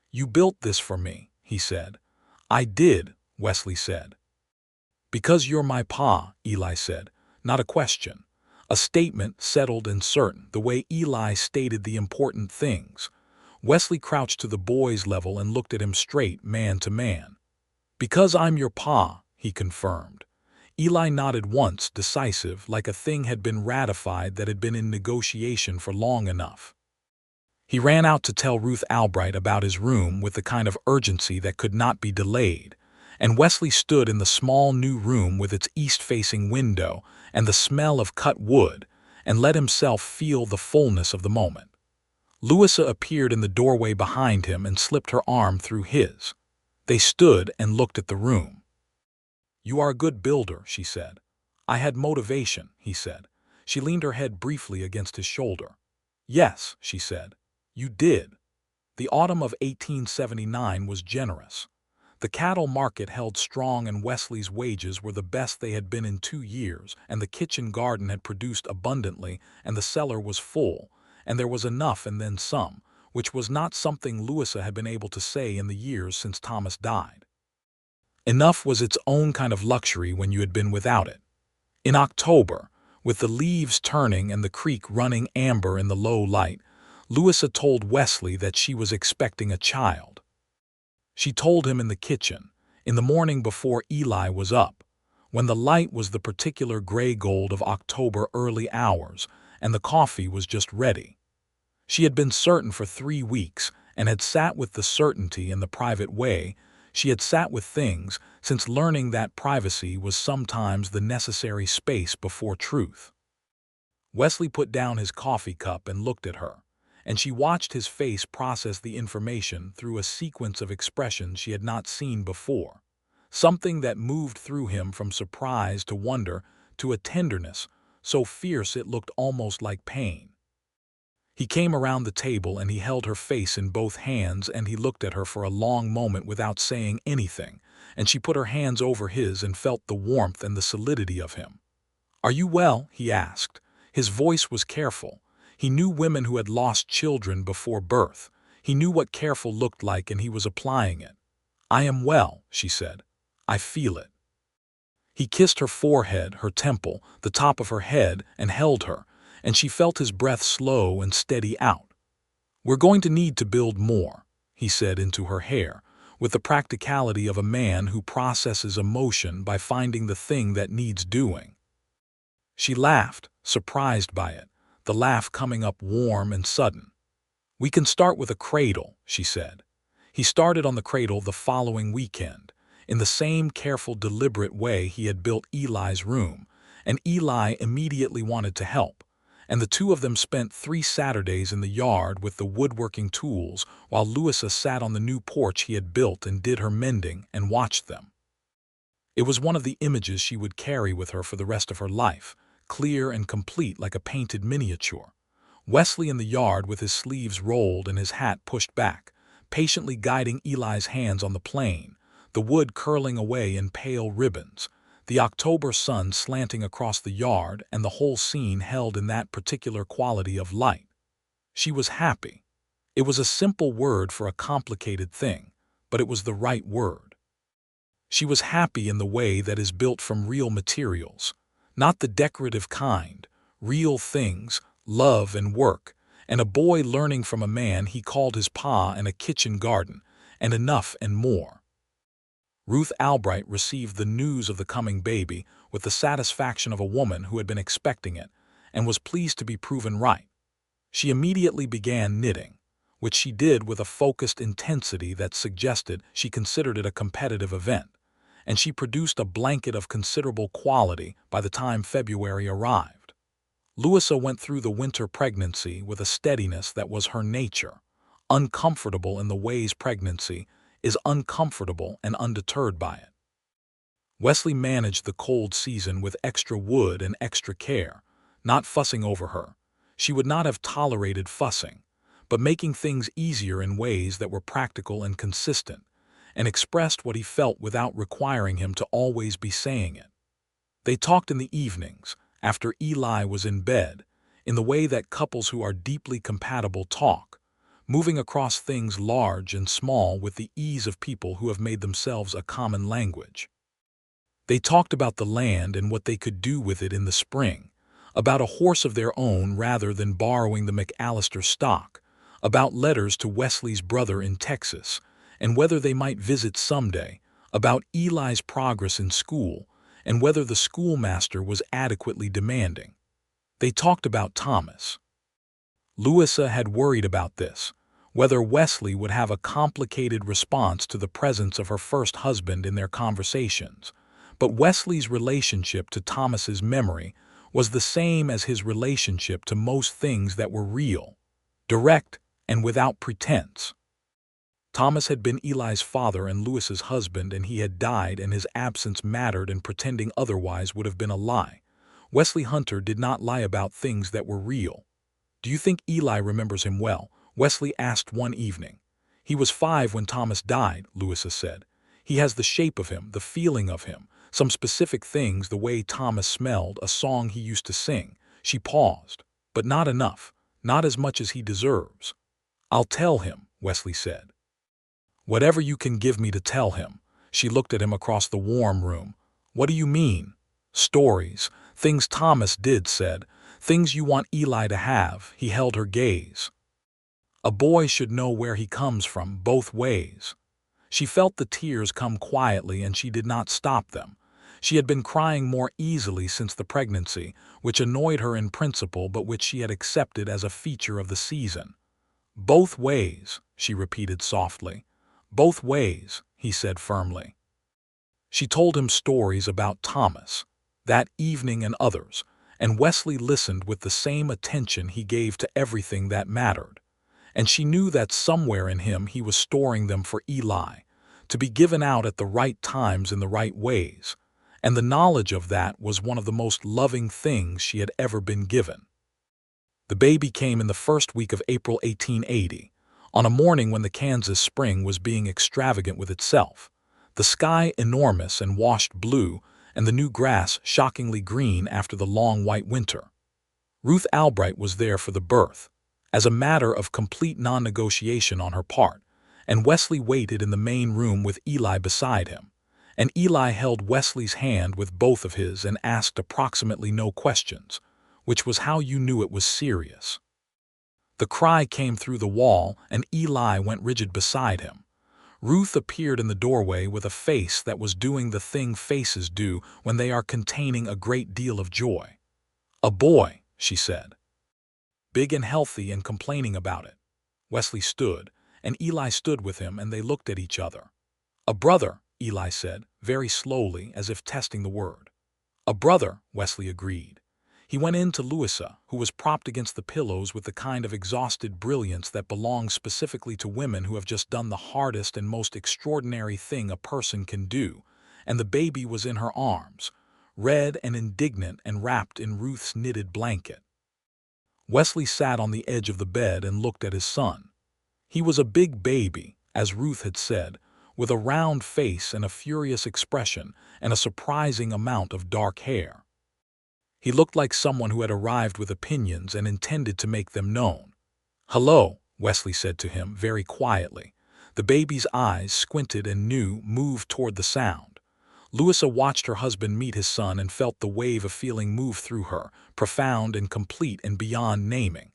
"You built this for me," he said. "I did," Wesley said. "Because you're my pa," Eli said. Not a question. A statement settled and certain, the way Eli stated the important things. Wesley crouched to the boy's level and looked at him straight, man to man. "Because I'm your pa," he confirmed. Eli nodded once, decisive, like a thing had been ratified that had been in negotiation for long enough. He ran out to tell Ruth Albright about his room with the kind of urgency that could not be delayed, and Wesley stood in the small new room with its east-facing window and the smell of cut wood, and let himself feel the fullness of the moment. Louisa appeared in the doorway behind him and slipped her arm through his. They stood and looked at the room. "You are a good builder," she said. "I had motivation," he said. She leaned her head briefly against his shoulder. "Yes," she said. "You did." The autumn of 1879 was generous. The cattle market held strong and Wesley's wages were the best they had been in 2 years, and the kitchen garden had produced abundantly, and the cellar was full, and there was enough and then some, which was not something Louisa had been able to say in the years since Thomas died. Enough was its own kind of luxury when you had been without it. In October, with the leaves turning and the creek running amber in the low light, Louisa told Wesley that she was expecting a child. She told him in the kitchen, in the morning before Eli was up, when the light was the particular gray gold of October early hours and the coffee was just ready. She had been certain for 3 weeks and had sat with the certainty in the private way she had sat with things since learning that privacy was sometimes the necessary space before truth. Wesley put down his coffee cup and looked at her, and she watched his face process the information through a sequence of expressions she had not seen before, something that moved through him from surprise to wonder to a tenderness so fierce it looked almost like pain. He came around the table and he held her face in both hands and he looked at her for a long moment without saying anything, and she put her hands over his and felt the warmth and the solidity of him. "Are you well?" he asked. His voice was careful. He knew women who had lost children before birth. He knew what careful looked like and he was applying it. "I am well," she said. "I feel it." He kissed her forehead, her temple, the top of her head, and held her, and she felt his breath slow and steady out. "We're going to need to build more," he said into her hair, with the practicality of a man who processes emotion by finding the thing that needs doing. She laughed, surprised by it, the laugh coming up warm and sudden. "We can start with a cradle," she said. He started on the cradle the following weekend, in the same careful, deliberate way he had built Eli's room, and Eli immediately wanted to help, and the two of them spent 3 Saturdays in the yard with the woodworking tools while Louisa sat on the new porch he had built and did her mending and watched them. It was one of the images she would carry with her for the rest of her life, clear and complete like a painted miniature. Wesley in the yard with his sleeves rolled and his hat pushed back, patiently guiding Eli's hands on the plane, the wood curling away in pale ribbons, the October sun slanting across the yard and the whole scene held in that particular quality of light. She was happy. It was a simple word for a complicated thing, but it was the right word. She was happy in the way that is built from real materials, not the decorative kind, real things, love and work, and a boy learning from a man he called his pa in a kitchen garden, and enough and more. Ruth Albright received the news of the coming baby with the satisfaction of a woman who had been expecting it and was pleased to be proven right. She immediately began knitting, which she did with a focused intensity that suggested she considered it a competitive event, and she produced a blanket of considerable quality by the time February arrived. Louisa went through the winter pregnancy with a steadiness that was her nature, uncomfortable in the ways pregnancy is uncomfortable and undeterred by it. Wesley managed the cold season with extra wood and extra care, not fussing over her. She would not have tolerated fussing, but making things easier in ways that were practical and consistent, and expressed what he felt without requiring him to always be saying it. They talked in the evenings, after Eli was in bed, in the way that couples who are deeply compatible talk, moving across things large and small with the ease of people who have made themselves a common language. They talked about the land and what they could do with it in the spring, about a horse of their own rather than borrowing the McAllister stock, about letters to Wesley's brother in Texas, and whether they might visit someday, about Eli's progress in school, and whether the schoolmaster was adequately demanding. They talked about Thomas. Louisa had worried about this, whether Wesley would have a complicated response to the presence of her first husband in their conversations, but Wesley's relationship to Thomas's memory was the same as his relationship to most things that were real, direct, and without pretense. Thomas had been Eli's father and Louisa's husband, and he had died, and his absence mattered, and pretending otherwise would have been a lie. Wesley Hunter did not lie about things that were real. "Do you think Eli remembers him well?" Wesley asked one evening. "He was 5 when Thomas died," Louisa said. "He has the shape of him, the feeling of him, some specific things, the way Thomas smelled, a song he used to sing." She paused. "But not enough, not as much as he deserves." "I'll tell him," Wesley said. "Whatever you can give me to tell him." She looked at him across the warm room. "What do you mean?" "Stories, things Thomas did, said, things you want Eli to have." He held her gaze. "A boy should know where he comes from, both ways." She felt the tears come quietly, and she did not stop them. She had been crying more easily since the pregnancy, which annoyed her in principle but which she had accepted as a feature of the season. "Both ways," she repeated softly. "Both ways," he said firmly. She told him stories about Thomas, that evening and others, and Wesley listened with the same attention he gave to everything that mattered. And she knew that somewhere in him he was storing them for Eli, to be given out at the right times in the right ways, and the knowledge of that was one of the most loving things she had ever been given. The baby came in the first week of April 1880, on a morning when the Kansas spring was being extravagant with itself, the sky enormous and washed blue, and the new grass shockingly green after the long white winter. Ruth Albright was there for the birth, as a matter of complete non-negotiation on her part, and Wesley waited in the main room with Eli beside him, and Eli held Wesley's hand with both of his and asked approximately no questions, which was how you knew it was serious. The cry came through the wall, and Eli went rigid beside him. Ruth appeared in the doorway with a face that was doing the thing faces do when they are containing a great deal of joy. "A boy," she said. "Big and healthy and complaining about it." Wesley stood, and Eli stood with him, and they looked at each other. "A brother," Eli said, very slowly, as if testing the word. "A brother," Wesley agreed. He went in to Louisa, who was propped against the pillows with the kind of exhausted brilliance that belongs specifically to women who have just done the hardest and most extraordinary thing a person can do, and the baby was in her arms, red and indignant and wrapped in Ruth's knitted blanket. Wesley sat on the edge of the bed and looked at his son. He was a big baby, as Ruth had said, with a round face and a furious expression and a surprising amount of dark hair. He looked like someone who had arrived with opinions and intended to make them known. "Hello," Wesley said to him very quietly. The baby's eyes squinted and moved toward the sound. Louisa watched her husband meet his son and felt the wave of feeling move through her, profound and complete and beyond naming.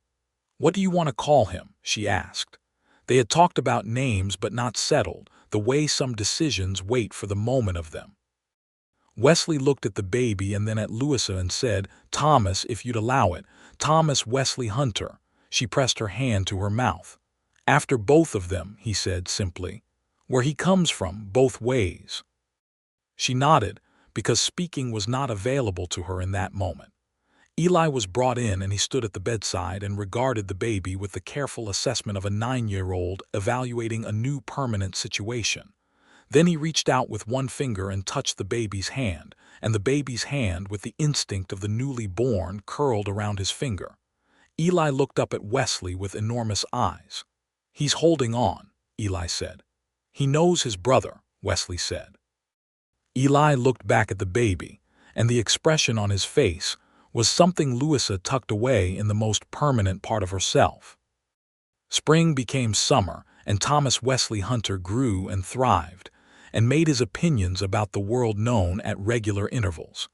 "What do you want to call him?" she asked. They had talked about names but not settled, the way some decisions wait for the moment of them. Wesley looked at the baby and then at Louisa and said, "Thomas, if you'd allow it, Thomas Wesley Hunter." She pressed her hand to her mouth. "After both of them," he said simply. "Where he comes from, both ways." She nodded, because speaking was not available to her in that moment. Eli was brought in and he stood at the bedside and regarded the baby with the careful assessment of a 9-year-old evaluating a new permanent situation. Then he reached out with one finger and touched the baby's hand, and the baby's hand, with the instinct of the newly born, curled around his finger. Eli looked up at Wesley with enormous eyes. "He's holding on," Eli said. "He knows his brother," Wesley said. Eli looked back at the baby, and the expression on his face was something Louisa tucked away in the most permanent part of herself. Spring became summer, and Thomas Wesley Hunter grew and thrived, and made his opinions about the world known at regular intervals.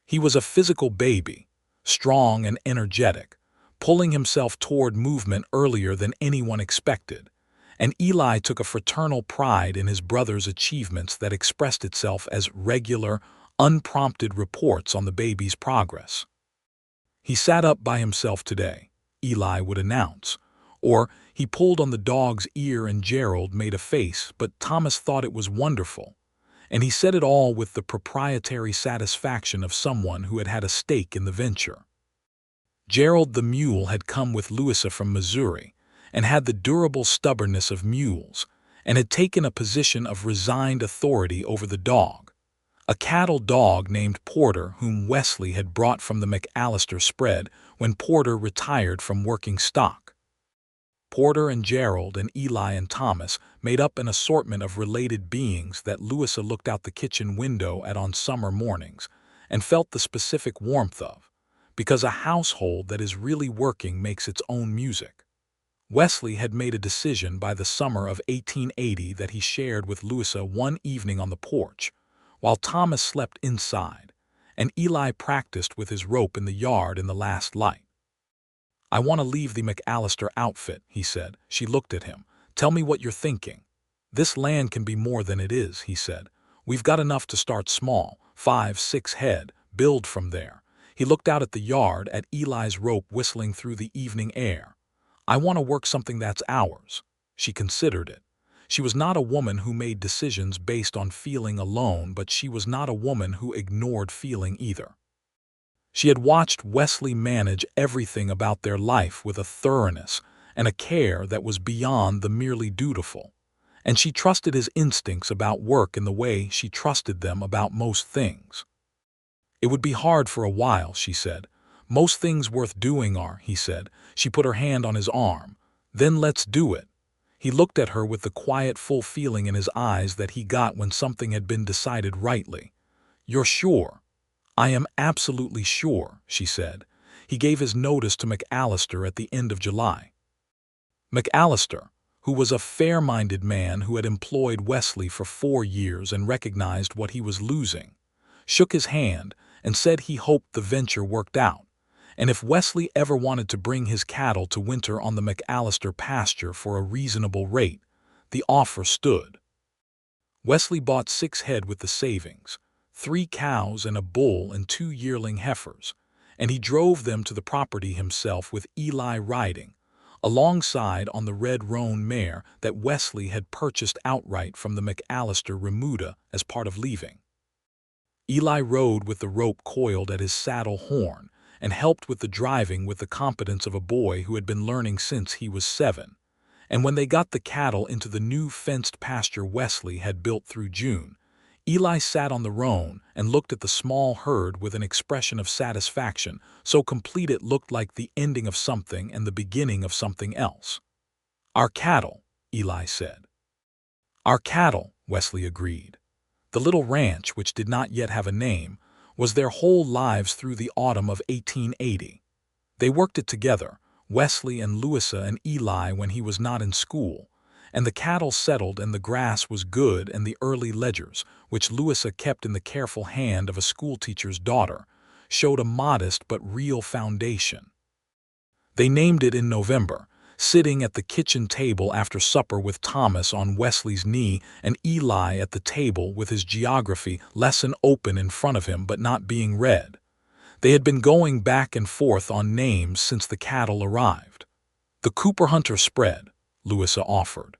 He was a physical baby, strong and energetic, pulling himself toward movement earlier than anyone expected, and Eli took a fraternal pride in his brother's achievements that expressed itself as regular, unprompted reports on the baby's progress. "He sat up by himself today," Eli would announce, or "he pulled on the dog's ear and Gerald made a face, but Thomas thought it was wonderful," and he said it all with the proprietary satisfaction of someone who had had a stake in the venture. Gerald the mule had come with Louisa from Missouri, and had the durable stubbornness of mules, and had taken a position of resigned authority over the dog, a cattle dog named Porter, whom Wesley had brought from the McAllister spread when Porter retired from working stock. Porter and Gerald and Eli and Thomas made up an assortment of related beings that Louisa looked out the kitchen window at on summer mornings and felt the specific warmth of, because a household that is really working makes its own music. Wesley had made a decision by the summer of 1880 that he shared with Louisa one evening on the porch, while Thomas slept inside, and Eli practiced with his rope in the yard in the last light. "I want to leave the McAllister outfit," he said. She looked at him. "Tell me what you're thinking." "This land can be more than it is," he said. "We've got enough to start small, 5, 6 head, build from there." He looked out at the yard, at Eli's rope whistling through the evening air. "I want to work something that's ours." She considered it. She was not a woman who made decisions based on feeling alone, but she was not a woman who ignored feeling either. She had watched Wesley manage everything about their life with a thoroughness and a care that was beyond the merely dutiful, and she trusted his instincts about work in the way she trusted them about most things. "It would be hard for a while," she said. "Most things worth doing are," he said. She put her hand on his arm. "Then let's do it." He looked at her with the quiet, full feeling in his eyes that he got when something had been decided rightly. "You're sure?" "I am absolutely sure," she said. He gave his notice to McAllister at the end of July. McAllister, who was a fair-minded man who had employed Wesley for 4 years and recognized what he was losing, shook his hand and said he hoped the venture worked out, and if Wesley ever wanted to bring his cattle to winter on the McAllister pasture for a reasonable rate, the offer stood. Wesley bought 6 head with the savings, 3 cows and a bull and 2 yearling heifers, and he drove them to the property himself with Eli riding, alongside on the red roan mare that Wesley had purchased outright from the McAllister remuda as part of leaving. Eli rode with the rope coiled at his saddle horn and helped with the driving with the competence of a boy who had been learning since he was 7, and when they got the cattle into the new fenced pasture Wesley had built through June, Eli sat on the roan and looked at the small herd with an expression of satisfaction so complete it looked like the ending of something and the beginning of something else. "Our cattle," Eli said. "Our cattle," Wesley agreed. The little ranch, which did not yet have a name, was their whole lives through the autumn of 1880. They worked it together, Wesley and Louisa and Eli when he was not in school, and the cattle settled and the grass was good, and the early ledgers, which Louisa kept in the careful hand of a schoolteacher's daughter, showed a modest but real foundation. They named it in November, sitting at the kitchen table after supper with Thomas on Wesley's knee and Eli at the table with his geography lesson open in front of him but not being read. They had been going back and forth on names since the cattle arrived. "The Cooper Hunter spread," Louisa offered.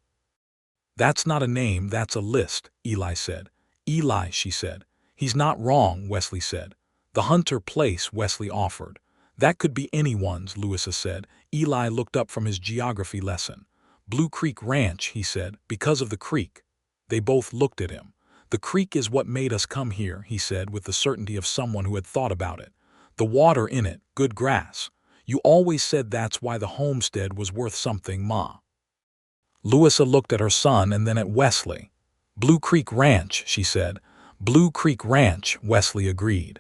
"That's not a name, that's a list," Eli said. "Eli," she said, He's not wrong, Wesley said. The Hunter place, Wesley offered. That could be anyone's, Louisa said. Eli looked up from his geography lesson. Blue Creek Ranch, he said, because of the creek. They both looked at him. The creek is what made us come here, he said with the certainty of someone who had thought about it. The water in it, good grass. You always said that's why the homestead was worth something, Ma. Louisa looked at her son and then at Wesley. Blue Creek Ranch, she said. Blue Creek Ranch, Wesley agreed.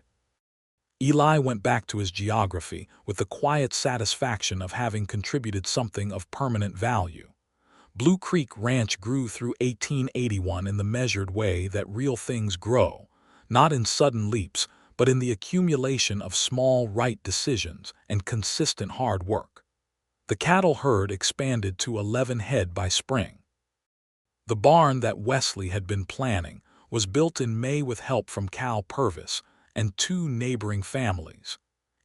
Eli went back to his geography with the quiet satisfaction of having contributed something of permanent value. Blue Creek Ranch grew through 1881 in the measured way that real things grow, not in sudden leaps, but in the accumulation of small right decisions and consistent hard work. The cattle herd expanded to 11 head by spring. The barn that Wesley had been planning was built in May with help from Cal Purvis and 2 neighboring families,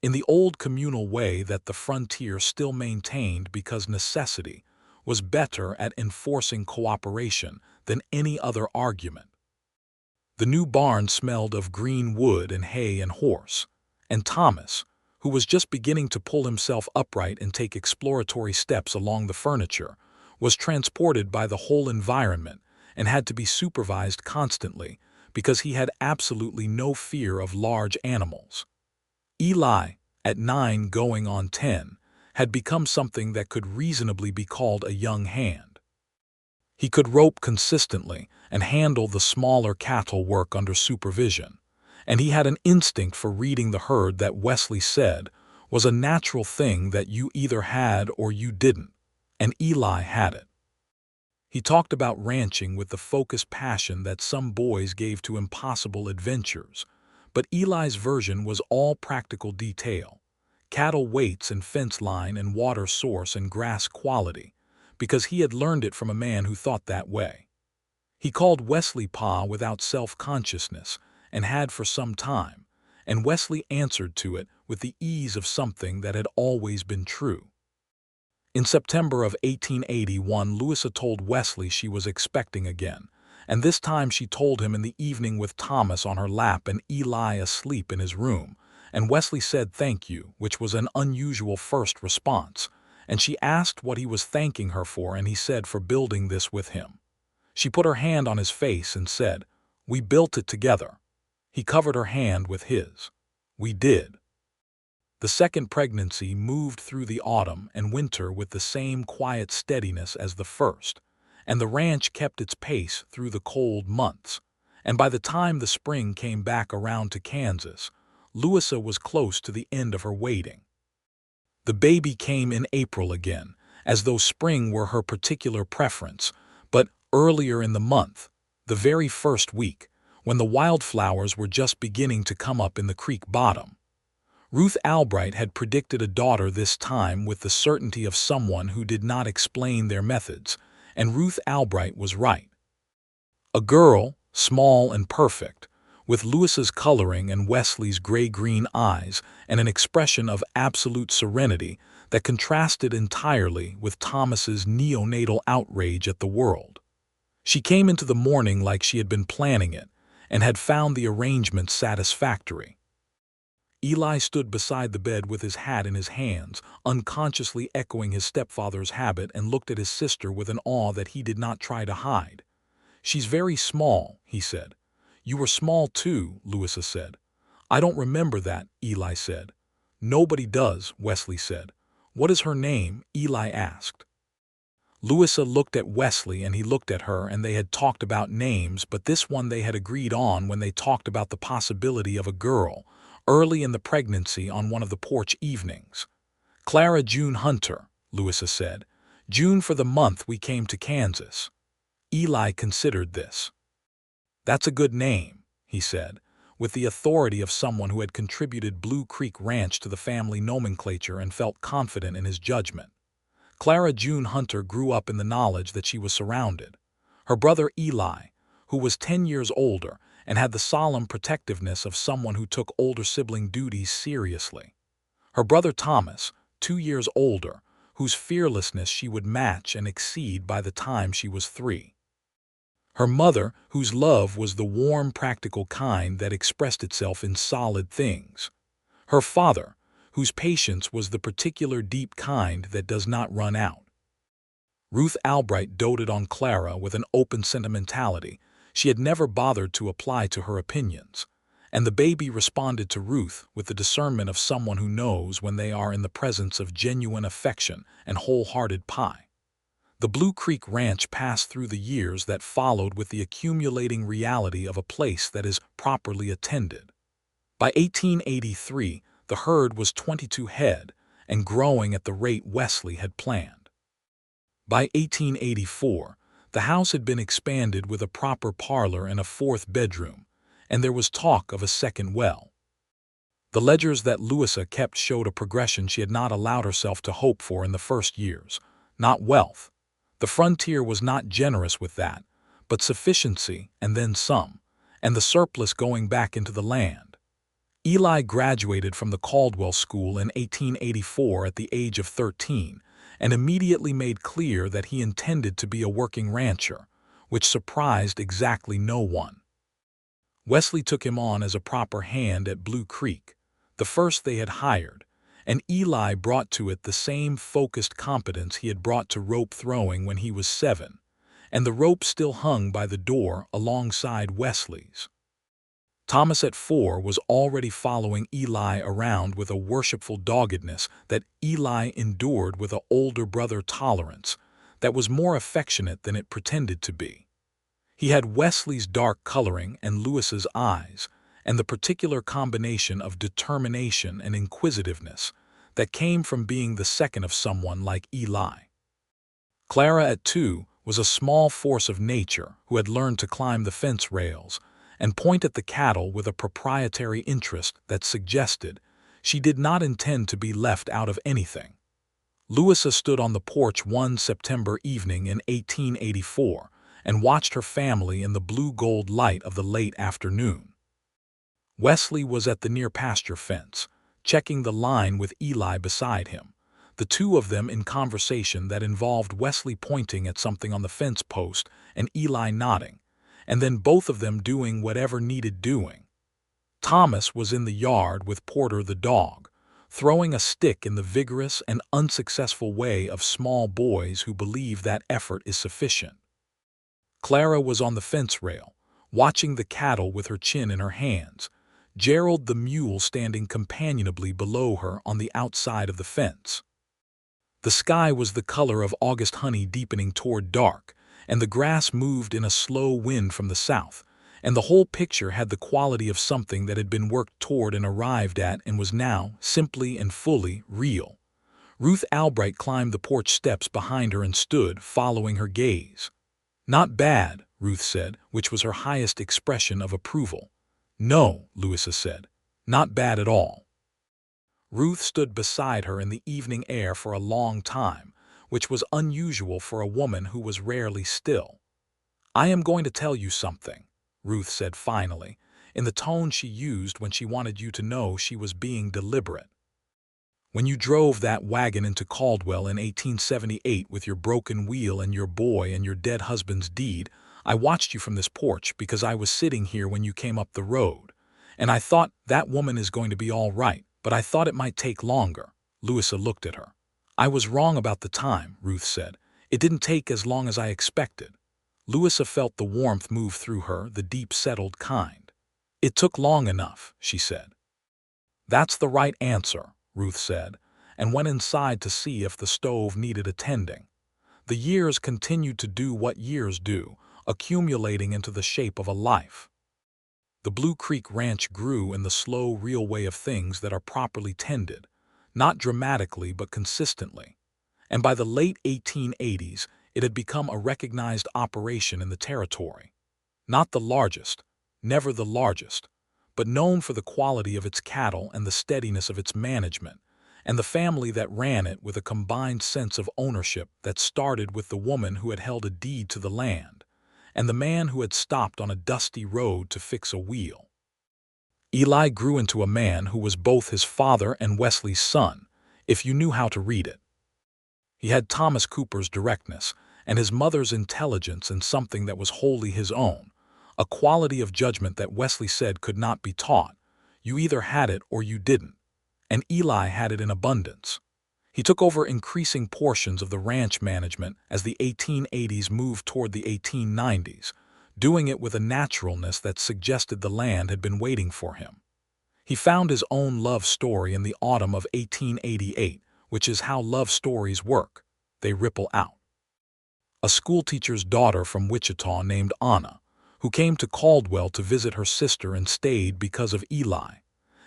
in the old communal way that the frontier still maintained because necessity was better at enforcing cooperation than any other argument. The new barn smelled of green wood and hay and horse, and Thomas, who was just beginning to pull himself upright and take exploratory steps along the furniture, was transported by the whole environment and had to be supervised constantly because he had absolutely no fear of large animals. Eli, at 9 going on 10, had become something that could reasonably be called a young hand. He could rope consistently and handle the smaller cattle work under supervision, and he had an instinct for reading the herd that Wesley said was a natural thing that you either had or you didn't, and Eli had it. He talked about ranching with the focused passion that some boys gave to impossible adventures, but Eli's version was all practical detail, cattle weights and fence line and water source and grass quality, because he had learned it from a man who thought that way. He called Wesley Pa without self-consciousness and had for some time, and Wesley answered to it with the ease of something that had always been true. In September of 1881, Louisa told Wesley she was expecting again, and this time she told him in the evening with Thomas on her lap and Eli asleep in his room, and Wesley said thank you, which was an unusual first response, and she asked what he was thanking her for, and he said for building this with him. She put her hand on his face and said, "We built it together." He covered her hand with his. "We did." The second pregnancy moved through the autumn and winter with the same quiet steadiness as the first, and the ranch kept its pace through the cold months, and by the time the spring came back around to Kansas, Louisa was close to the end of her waiting. The baby came in April again, as though spring were her particular preference, but earlier in the month, the very first week, when the wildflowers were just beginning to come up in the creek bottom. Ruth Albright had predicted a daughter this time with the certainty of someone who did not explain their methods, and Ruth Albright was right. A girl, small and perfect, with Louisa's coloring and Wesley's gray-green eyes and an expression of absolute serenity that contrasted entirely with Thomas's neonatal outrage at the world. She came into the morning like she had been planning it and had found the arrangement satisfactory. Eli stood beside the bed with his hat in his hands, unconsciously echoing his stepfather's habit, and looked at his sister with an awe that he did not try to hide. "She's very small," he said. "You were small too," Louisa said. "I don't remember that," Eli said. "Nobody does," Wesley said. "What is her name?" Eli asked. Louisa looked at Wesley and he looked at her, and they had talked about names, but this one they had agreed on when they talked about the possibility of a girl, early in the pregnancy on one of the porch evenings. "Clara June Hunter," Louisa said. "June for the month we came to Kansas." Eli considered this. "That's a good name," he said, with the authority of someone who had contributed Blue Creek Ranch to the family nomenclature and felt confident in his judgment. Clara June Hunter grew up in the knowledge that she was surrounded. Her brother Eli, who was 10 years older and had the solemn protectiveness of someone who took older sibling duties seriously. Her brother Thomas, 2 years older, whose fearlessness she would match and exceed by the time she was 3. Her mother, whose love was the warm, practical kind that expressed itself in solid things. Her father, whose patience was the particular deep kind that does not run out. Ruth Albright doted on Clara with an open sentimentality she had never bothered to apply to her opinions, and the baby responded to Ruth with the discernment of someone who knows when they are in the presence of genuine affection and wholehearted pie. The Blue Creek Ranch passed through the years that followed with the accumulating reality of a place that is properly attended. By 1883, the herd was 22 head and growing at the rate Wesley had planned. By 1884, the house had been expanded with a proper parlor and a fourth bedroom, and there was talk of a second well. The ledgers that Louisa kept showed a progression she had not allowed herself to hope for in the first years, not wealth. The frontier was not generous with that, but sufficiency and then some, and the surplus going back into the land. Eli graduated from the Caldwell School in 1884 at the age of 13 and immediately made clear that he intended to be a working rancher, which surprised exactly no one. Wesley took him on as a proper hand at Blue Creek, the first they had hired, and Eli brought to it the same focused competence he had brought to rope throwing when he was 7, and the rope still hung by the door alongside Wesley's. Thomas at 4 was already following Eli around with a worshipful doggedness that Eli endured with an older brother tolerance that was more affectionate than it pretended to be. He had Wesley's dark coloring and Louisa's eyes, and the particular combination of determination and inquisitiveness that came from being the second of someone like Eli. Clara at 2 was a small force of nature who had learned to climb the fence rails and point at the cattle with a proprietary interest that suggested she did not intend to be left out of anything. Louisa stood on the porch one September evening in 1884 and watched her family in the blue-gold light of the late afternoon. Wesley was at the near pasture fence, checking the line with Eli beside him, the two of them in conversation that involved Wesley pointing at something on the fence post and Eli nodding, and then both of them doing whatever needed doing. Thomas was in the yard with Porter the dog, throwing a stick in the vigorous and unsuccessful way of small boys who believe that effort is sufficient. Clara was on the fence rail, watching the cattle with her chin in her hands, Gerald the mule standing companionably below her on the outside of the fence. The sky was the color of August honey deepening toward dark, and the grass moved in a slow wind from the south, and the whole picture had the quality of something that had been worked toward and arrived at and was now, simply and fully, real. Ruth Albright climbed the porch steps behind her and stood, following her gaze. "Not bad," Ruth said, which was her highest expression of approval. "No," Louisa said, "not bad at all." Ruth stood beside her in the evening air for a long time, which was unusual for a woman who was rarely still. "I am going to tell you something," Ruth said finally, in the tone she used when she wanted you to know she was being deliberate. "When you drove that wagon into Caldwell in 1878 with your broken wheel and your boy and your dead husband's deed, I watched you from this porch because I was sitting here when you came up the road, and I thought that woman is going to be all right, but I thought it might take longer." Louisa looked at her. "I was wrong about the time," Ruth said. "It didn't take as long as I expected." Louisa felt the warmth move through her, the deep settled kind. "It took long enough," she said. "That's the right answer," Ruth said, and went inside to see if the stove needed attending. The years continued to do what years do, accumulating into the shape of a life. The Blue Creek Ranch grew in the slow, real way of things that are properly tended, not dramatically but consistently, and by the late 1880s it had become a recognized operation in the territory. Not the largest, never the largest, but known for the quality of its cattle and the steadiness of its management, and the family that ran it with a combined sense of ownership that started with the woman who had held a deed to the land, and the man who had stopped on a dusty road to fix a wheel. Eli grew into a man who was both his father and Wesley's son, if you knew how to read it. He had Thomas Cooper's directness, and his mother's intelligence and something that was wholly his own, a quality of judgment that Wesley said could not be taught. You either had it or you didn't, and Eli had it in abundance. He took over increasing portions of the ranch management as the 1880s moved toward the 1890s, doing it with a naturalness that suggested the land had been waiting for him. He found his own love story in the autumn of 1888, which is how love stories work. They ripple out. A schoolteacher's daughter from Wichita named Anna, who came to Caldwell to visit her sister and stayed because of Eli.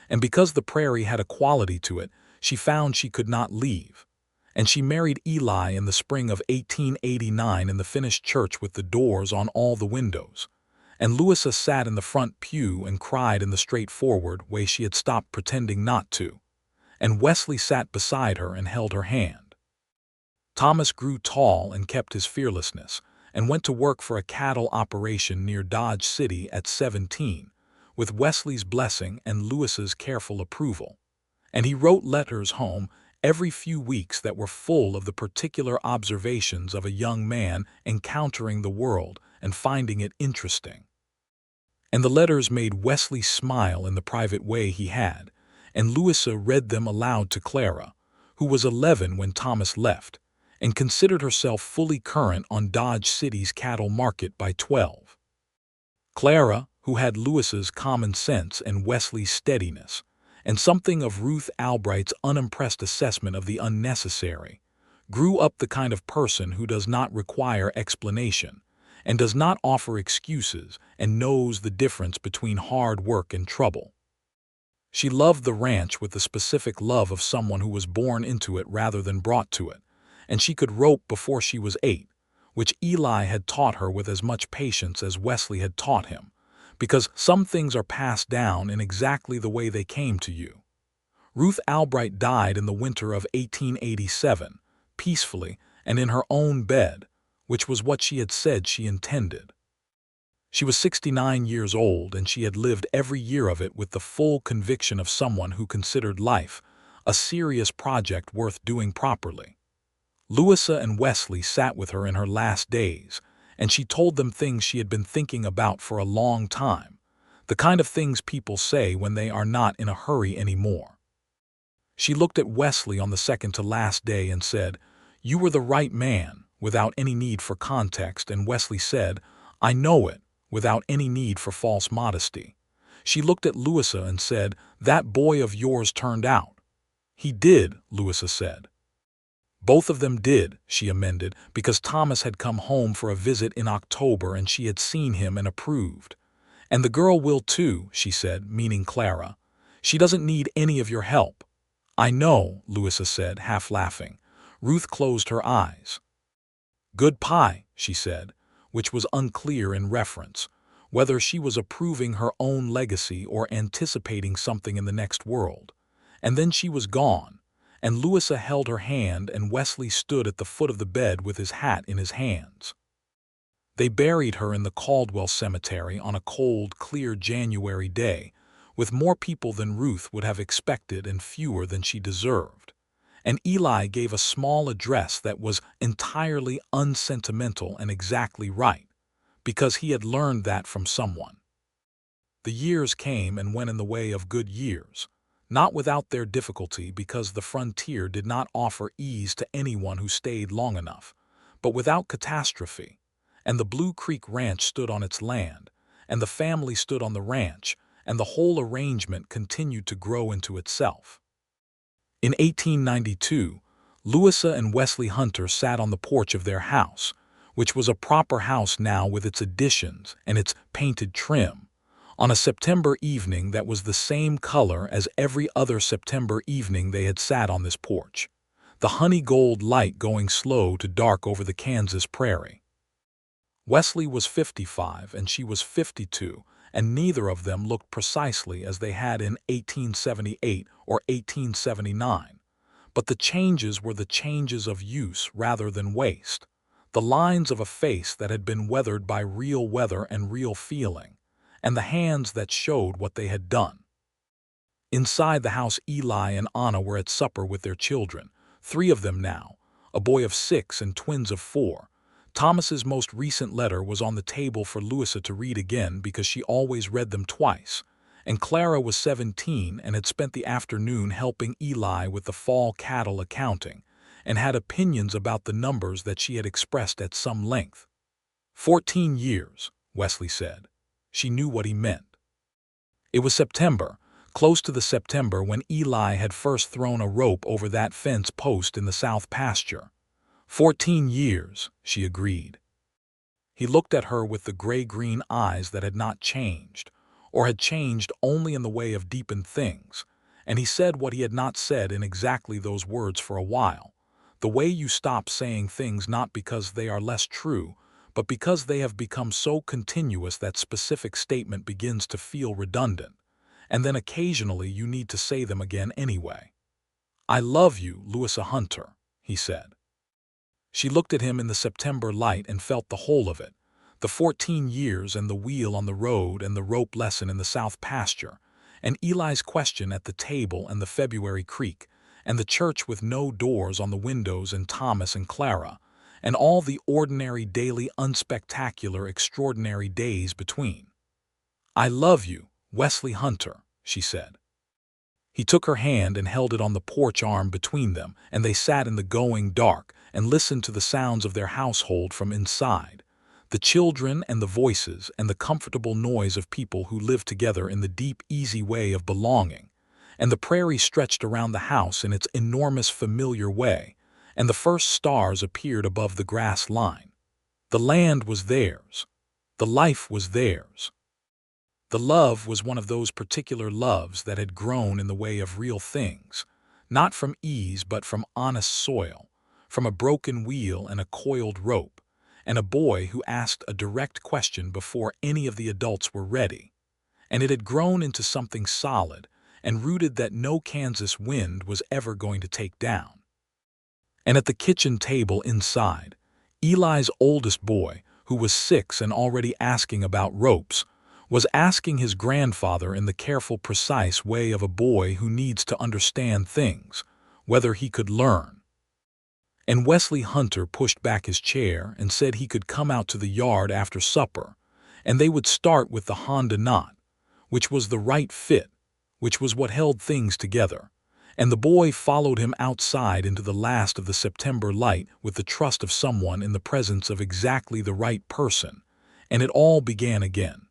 And because the prairie had a quality to it, she found she could not leave. And she married Eli in the spring of 1889 in the finished church with the doors on all the windows. And Louisa sat in the front pew and cried in the straightforward way she had stopped pretending not to. And Wesley sat beside her and held her hand. Thomas grew tall and kept his fearlessness, and went to work for a cattle operation near Dodge City at 17, with Wesley's blessing and Louisa's careful approval. And he wrote letters home every few weeks that were full of the particular observations of a young man encountering the world and finding it interesting. And the letters made Wesley smile in the private way he had, and Louisa read them aloud to Clara, who was 11 when Thomas left, and considered herself fully current on Dodge City's cattle market by 12. Clara, who had Louisa's common sense and Wesley's steadiness, and something of Ruth Albright's unimpressed assessment of the unnecessary, grew up the kind of person who does not require explanation, and does not offer excuses, and knows the difference between hard work and trouble. She loved the ranch with the specific love of someone who was born into it rather than brought to it, and she could rope before she was 8, which Eli had taught her with as much patience as Wesley had taught him, because some things are passed down in exactly the way they came to you. Ruth Albright died in the winter of 1887, peacefully and in her own bed, which was what she had said she intended. She was 69 years old, and she had lived every year of it with the full conviction of someone who considered life a serious project worth doing properly. Louisa and Wesley sat with her in her last days, and she told them things she had been thinking about for a long time, the kind of things people say when they are not in a hurry anymore. She looked at Wesley on the second to last day and said, "You were the right man," without any need for context, and Wesley said, "I know it," without any need for false modesty. She looked at Louisa and said, "That boy of yours turned out." "He did," Louisa said. "Both of them did," she amended, because Thomas had come home for a visit in October and she had seen him and approved. "And the girl will too," she said, meaning Clara. "She doesn't need any of your help." "I know," Louisa said, half laughing. Ruth closed her eyes. "Good pie," she said, which was unclear in reference, whether she was approving her own legacy or anticipating something in the next world. And then she was gone, and Louisa held her hand and Wesley stood at the foot of the bed with his hat in his hands. They buried her in the Caldwell cemetery on a cold, clear January day, with more people than Ruth would have expected and fewer than she deserved. And Eli gave a small address that was entirely unsentimental and exactly right, because he had learned that from someone. The years came and went in the way of good years, not without their difficulty, because the frontier did not offer ease to anyone who stayed long enough, but without catastrophe, and the Blue Creek Ranch stood on its land, and the family stood on the ranch, and the whole arrangement continued to grow into itself. In 1892, Louisa and Wesley Hunter sat on the porch of their house, which was a proper house now with its additions and its painted trim, on a September evening that was the same color as every other September evening they had sat on this porch, the honey gold light going slow to dark over the Kansas prairie. Wesley was 55 and she was 52, and neither of them looked precisely as they had in 1878 or 1879, but the changes were the changes of use rather than waste, the lines of a face that had been weathered by real weather and real feeling, and the hands that showed what they had done. Inside the house, Eli and Anna were at supper with their children, 3 of them now, a boy of 6 and twins of 4, Thomas's most recent letter was on the table for Louisa to read again because she always read them twice, and Clara was 17 and had spent the afternoon helping Eli with the fall cattle accounting, and had opinions about the numbers that she had expressed at some length. 14 years, Wesley said. She knew what he meant. It was September, close to the September when Eli had first thrown a rope over that fence post in the south pasture. 14 years, she agreed. He looked at her with the gray-green eyes that had not changed, or had changed only in the way of deepened things, and he said what he had not said in exactly those words for a while. The way you stop saying things not because they are less true, but because they have become so continuous that specific statement begins to feel redundant, and then occasionally you need to say them again anyway. "I love you, Louisa Hunter," he said. She looked at him in the September light and felt the whole of it, the 14 years and the wheel on the road and the rope lesson in the south pasture, and Eli's question at the table and the February creek, and the church with no doors on the windows and Thomas and Clara, and all the ordinary daily unspectacular extraordinary days between. "I love you, Wesley Hunter," she said. He took her hand and held it on the porch arm between them, and they sat in the going dark and listened to the sounds of their household from inside, the children and the voices and the comfortable noise of people who lived together in the deep, easy way of belonging, and the prairie stretched around the house in its enormous familiar way, and the first stars appeared above the grass line. The land was theirs. The life was theirs. The love was one of those particular loves that had grown in the way of real things, not from ease but from honest soil, from a broken wheel and a coiled rope, and a boy who asked a direct question before any of the adults were ready. And it had grown into something solid and rooted that no Kansas wind was ever going to take down. And at the kitchen table inside, Eli's oldest boy, who was 6 and already asking about ropes, was asking his grandfather in the careful, precise way of a boy who needs to understand things, whether he could learn. And Wesley Hunter pushed back his chair and said he could come out to the yard after supper, and they would start with the Honda knot, which was the right fit, which was what held things together, and the boy followed him outside into the last of the September light with the trust of someone in the presence of exactly the right person, and it all began again.